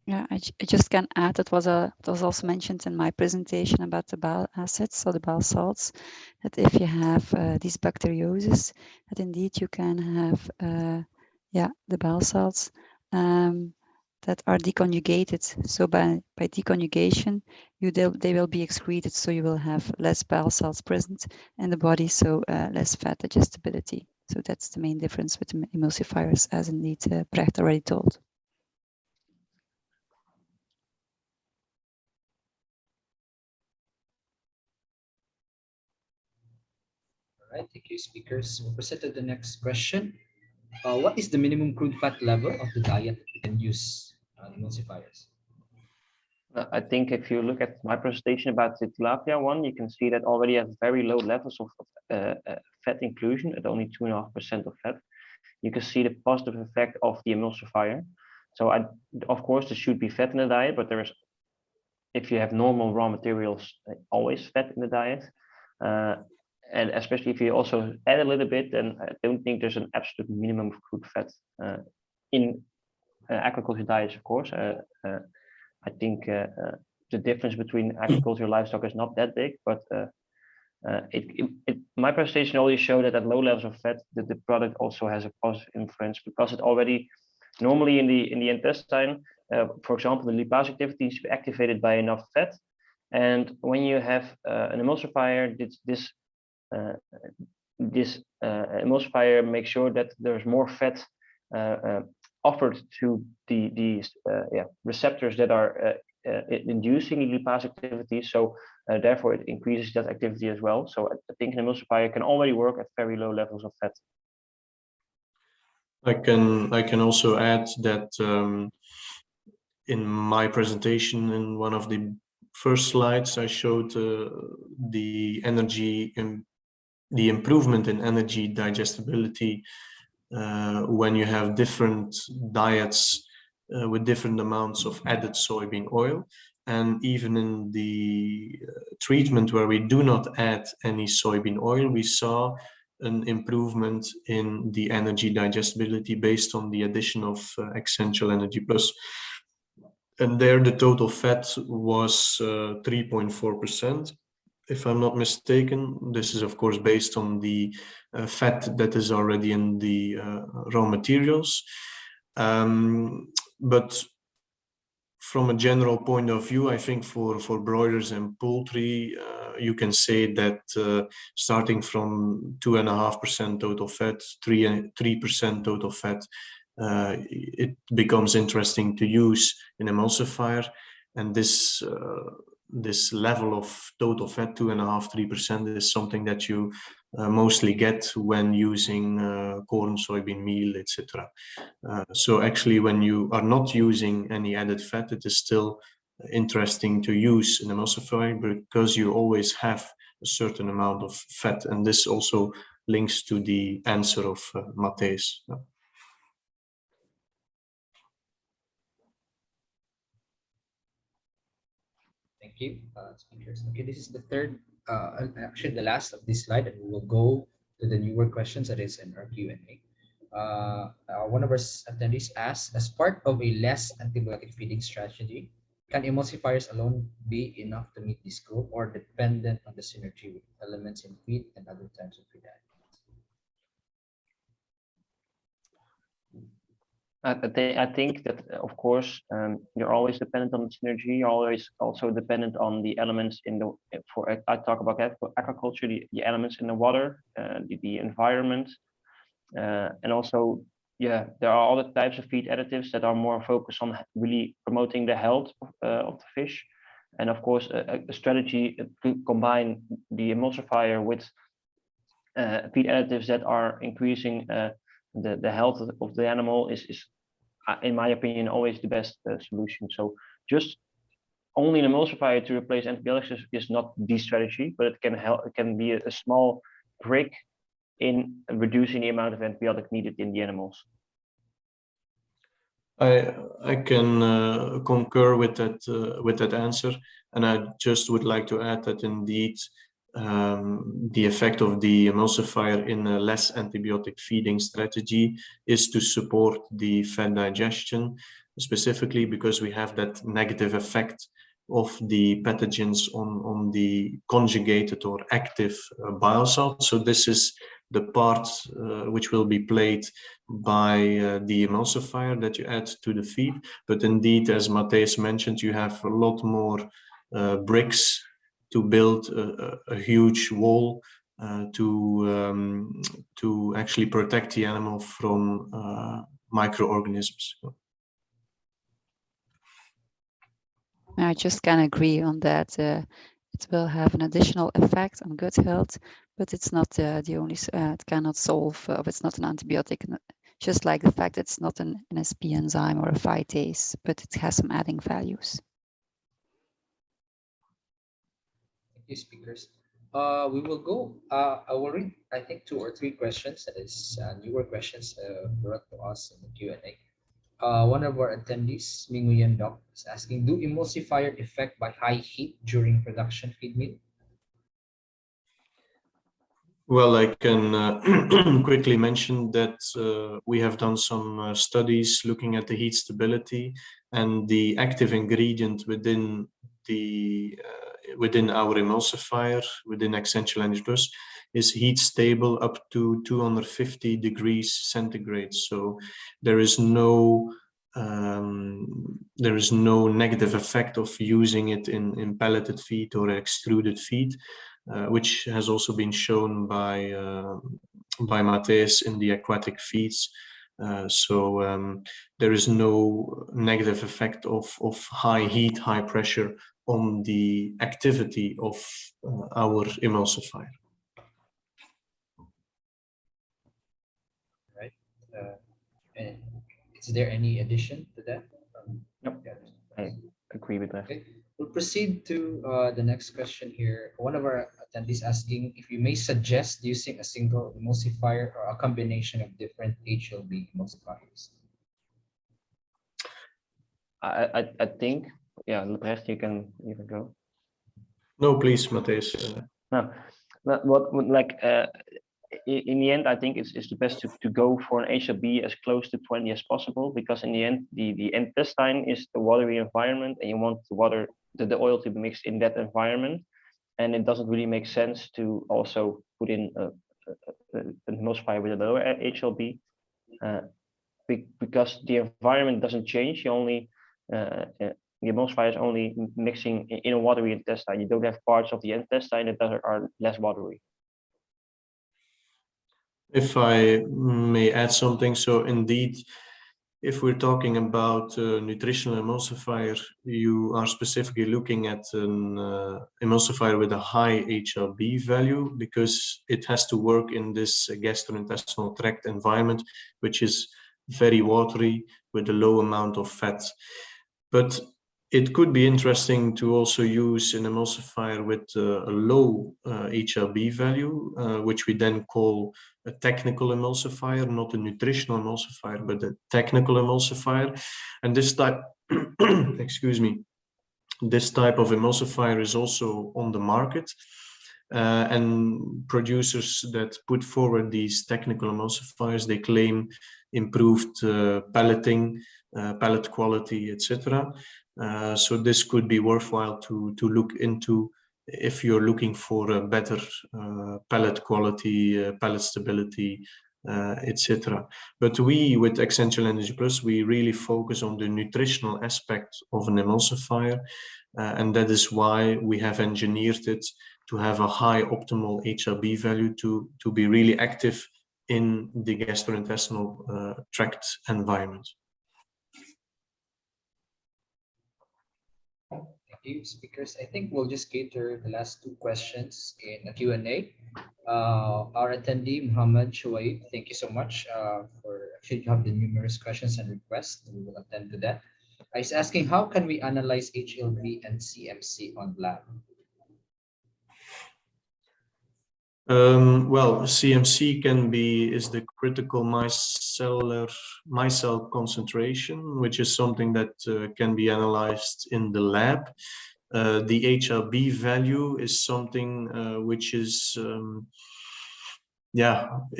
Yeah, I just can add that was also mentioned in my presentation about the bile acids, so the bile salts, that if you have these bacteriosis, that indeed you can have the bile salts that are deconjugated. So by deconjugation, they will be excreted, so you will have less bile salts present in the body, so less fat digestibility. So that's the main difference with the emulsifiers, as indeed Brecht already told. All right, thank you, speakers. We'll proceed to the next question. What is the minimum crude fat level of the diet that we can use emulsifiers? I think if you look at my presentation about the tilapia one, you can see that already have very low levels of fat inclusion at only 2.5% of fat. You can see the positive effect of the emulsifier. So of course, there should be fat in the diet, but if you have normal raw materials, always fat in the diet. And especially if you also add a little bit, then I don't think there's an absolute minimum of crude fat in aquaculture diets, of course. I think the difference between agriculture and livestock is not that big, but my presentation already showed that at low levels of fat, that the product also has a positive influence, because it already normally in the intestine, for example, the lipase activity needs to be activated by enough fat. And when you have an emulsifier, this emulsifier makes sure that there's more fat offered to the receptors that are inducing the lipase activity. So therefore, it increases that activity as well. So I think an emulsifier can already work at very low levels of fat. I can also add that in my presentation, in one of the first slides, I showed the improvement in energy digestibility when you have different diets with different amounts of added soybean oil. And even in the treatment where we do not add any soybean oil, we saw an improvement in the energy digestibility based on the addition of Essential Energy Plus. And there the total fat was 3.4%. If I'm not mistaken. This is of course based on the fat that is already in the raw materials. But from a general point of view, I think for broilers and poultry, you can say that starting from 2.5% total fat, 3% total fat, it becomes interesting to use an emulsifier. And this level of total fat, 2.5–3%, is something that you mostly get when using corn, soybean meal, etc. So actually, when you are not using any added fat, it is still interesting to use an emulsifier because you always have a certain amount of fat. And this also links to the answer of Matthijs. Thank you, speakers. Okay, this is the third, actually the last of this slide, and we will go to the newer questions that is in our Q&A. One of our attendees asked, as part of a less antibiotic feeding strategy, Can emulsifiers alone be enough to meet this goal, or dependent on the synergy with elements in feed and other types of feed additives? I think that, of course, you're always dependent on the synergy. You're always also dependent on the elements in the, I talk about that for aquaculture, the elements in the water, the environment, and also, yeah, there are other types of feed additives that are more focused on really promoting the health of the fish. And of course, a strategy to combine the emulsifier with feed additives that are increasing the health of the animal is, in my opinion, always the best solution. So just only an emulsifier to replace antibiotics is not the strategy, but it can help. It can be a small brick in reducing the amount of antibiotic needed in the animals. I can concur with that answer, and I just would like to add that indeed the effect of the emulsifier in a less antibiotic feeding strategy is to support the fat digestion, specifically because we have that negative effect of the pathogens on the conjugated or active bile salt. So this is the part which will be played by the emulsifier that you add to the feed. But indeed, as Matthijs mentioned, you have a lot more bricks to build a huge wall to actually protect the animal from microorganisms. I just can agree on that. It will have an additional effect on gut health, but it's not the only. It cannot solve. It's not an antibiotic. Just like the fact it's not an NSP enzyme or a phytase, but it has some adding values. Thank you, speakers. We will go. I will read, I think, 2 or 3 questions. That is newer questions brought to us in the Q&A. One of our attendees, Minguyen Doc, is asking, do emulsifier effect by high heat during production feed meal? Well, I can quickly mention that we have done some studies looking at the heat stability, and the active ingredient within the within our emulsifier, within Essential Energy Plus, is heat stable up to 250 degrees centigrade. So there is no negative effect of using it in pelleted feed or extruded feed, which has also been shown by Matthijs in the aquatic feeds. So there is no negative effect of high heat, high pressure on the activity of our emulsifier. Right. And is there any addition to that? Nope. I agree with that. Okay. We'll proceed to the next question here. One of our attendees asking if you may suggest using a single emulsifier or a combination of different HLB emulsifiers. I think, yeah, Leprecht, you can even go. No, please, Matthijs. No, what like in the end, I think it's the best to go for an HLB as close to 20 as possible, because in the end, the intestine is the watery environment, and you want the water, the oil to be mixed in that environment, and it doesn't really make sense to also put in an emulsifier with a lower HLB, because the environment doesn't change. You only the emulsifier is only mixing in a watery intestine. You don't have parts of the intestine that are less watery. If I may add something, so indeed, if we're talking about nutritional emulsifier, you are specifically looking at an emulsifier with a high HLB value, because it has to work in this gastrointestinal tract environment, which is very watery with a low amount of fat. But it could be interesting to also use an emulsifier with a low HLB value, which we then call a technical emulsifier, not a nutritional emulsifier, but a technical emulsifier. And this type, excuse me, this type of emulsifier is also on the market. And producers that put forward these technical emulsifiers, they claim improved pelleting, pellet quality, etc. So this could be worthwhile to look into if you're looking for a better pellet quality, pellet stability, etc. But we, with Essential Energy Plus, we really focus on the nutritional aspect of an emulsifier, and that is why we have engineered it to have a high optimal HRB value to be really active in the gastrointestinal tract environment. Thank you, speakers. I think we'll just cater the last two questions in a Q&A. Our attendee, Muhammad Shuaib, thank you so much for actually you have the numerous questions and requests. We will attend to that. He's asking, how can we analyze HLV and CMC on lab? Well, CMC is the critical micelle concentration, which is something that can be analyzed in the lab. The HRB value is something which is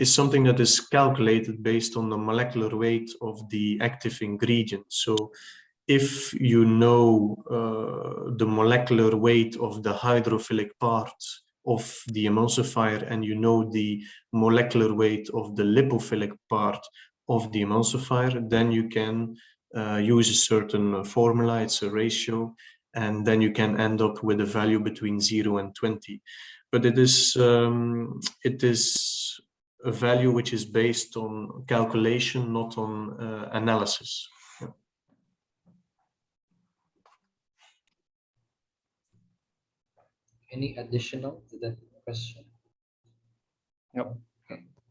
something that is calculated based on the molecular weight of the active ingredient. So if you know the molecular weight of the hydrophilic part of the emulsifier, and you know the molecular weight of the lipophilic part of the emulsifier, then you can use a certain formula, it's a ratio, and then you can end up with a value between 0 and 20. But it is a value which is based on calculation, not on analysis. Any additional to that question? No.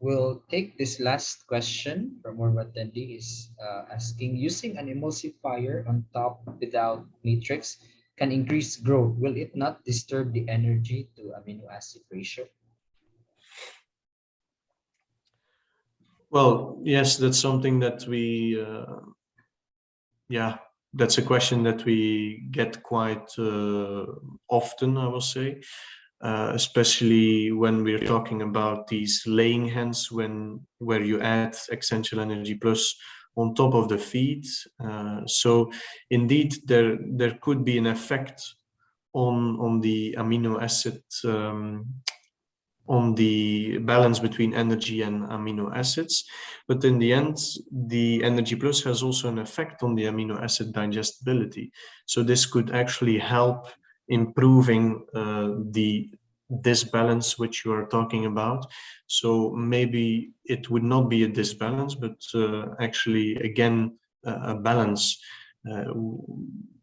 We'll take this last question from one attendee is asking, using an emulsifier on top without matrix can increase growth. Will it not disturb the energy to amino acid ratio? Well, yes, that's something that we, that's a question that we get quite often, I will say, especially when we're talking about these laying hens, where you add Essential Energy Plus on top of the feed. So indeed, there could be an effect on the amino acid, on the balance between energy and amino acids. But in the end, the Energy Plus has also an effect on the amino acid digestibility. So this could actually help improving this balance which you are talking about. So maybe it would not be a disbalance, but actually, again, a balance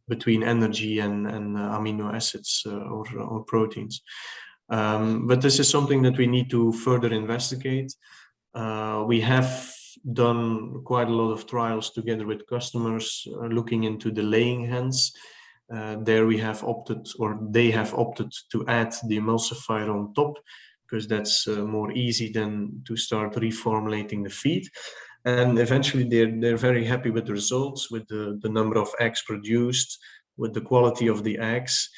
between energy and amino acids or proteins. But this is something that we need to further investigate. We have done quite a lot of trials together with customers looking into the laying hens. There we have opted, or they have opted, to add the emulsifier on top, because that's more easy than to start reformulating the feed. And eventually they're very happy with the results, with the number of eggs produced, with the quality of the eggs.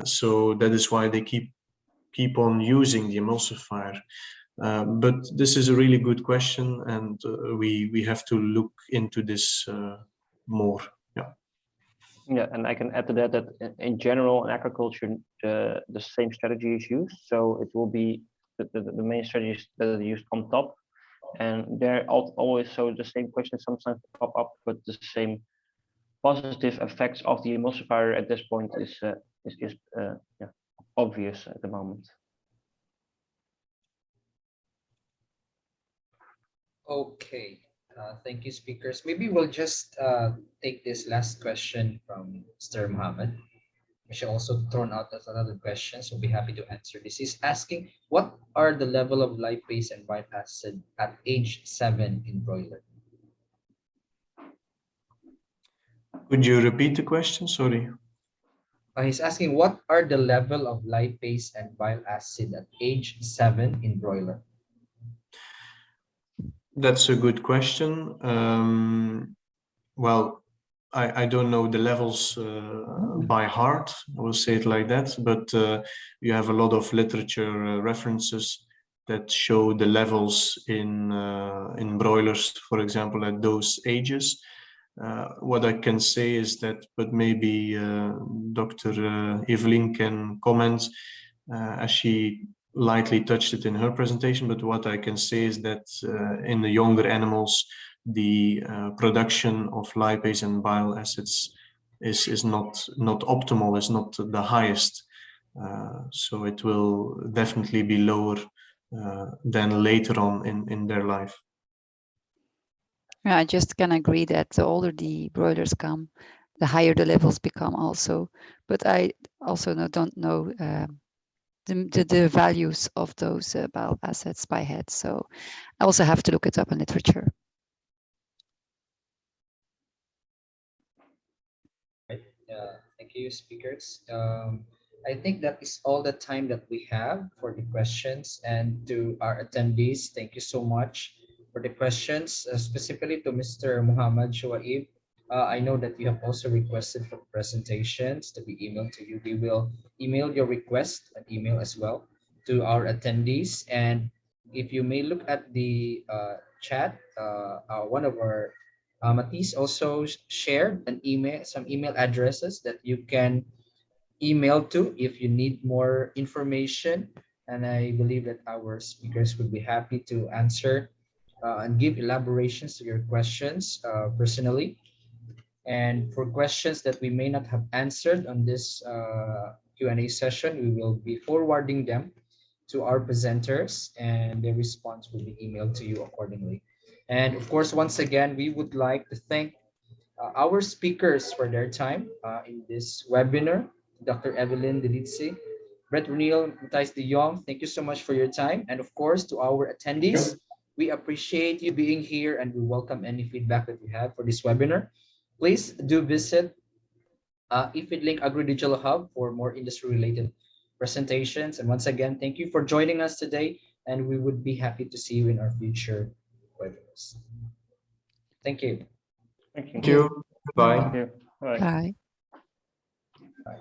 So that is why they keep on using the emulsifier. But this is a really good question, and we have to look into this more. Yeah, and I can add to that in general in agriculture, the same strategy is used. So it will be the main strategies that are used on top, and they're always, so the same questions sometimes pop up, but the same positive effects of the emulsifier at this point is obvious at the moment. Okay. Thank you, speakers. Maybe we'll just take this last question from Mr. Muhammad, which also thrown out as another question, so we'll be happy to answer this. He's asking, what are the level of lipase and bile acid at age 7 in broiler? Could you repeat the question? Sorry. He's asking, what are the level of lipase and bile acid at age 7 in broiler? That's a good question. Well, I don't know the levels by heart, I will say it like that, but you have a lot of literature references that show the levels in broilers, for example, at those ages. What I can say is that, but maybe Dr. Evelyn can comment, as she lightly touched it in her presentation, but what I can say is that in the younger animals, the production of lipase and bile acids is not optimal, is not the highest. So it will definitely be lower than later on in their life. Yeah, I just can agree that the older the broilers come, the higher the levels become also. But I also don't know the values of those bile acids by head. So I also have to look it up in literature. Thank you, speakers. I think that is all the time that we have for the questions. And to our attendees, thank you so much for the questions, specifically to Mr. Muhammad Shuaib. I know that you have also requested for presentations to be emailed to you. We will email your request an email as well to our attendees. And if you may look at the chat, one of our Matthijs also shared an email, some email addresses that you can email to if you need more information. And I believe that our speakers would be happy to answer and give elaborations to your questions personally. And for questions that we may not have answered on this Q&A session, we will be forwarding them to our presenters, and their response will be emailed to you accordingly. And of course, once again, we would like to thank our speakers for their time in this webinar. Dr. Evelyn Delitzi, Brett O'Neill, Matthijs de Jong, thank you so much for your time. And of course, to our attendees, we appreciate you being here and we welcome any feedback that you have for this webinar. Please do visit eFeedLink Agri-Digital Hub for more industry-related presentations. And once again, thank you for joining us today, and we would be happy to see you in our future webinars. Thank you. Thank you. Thank you. Bye. Thank you. Bye. Bye. Bye.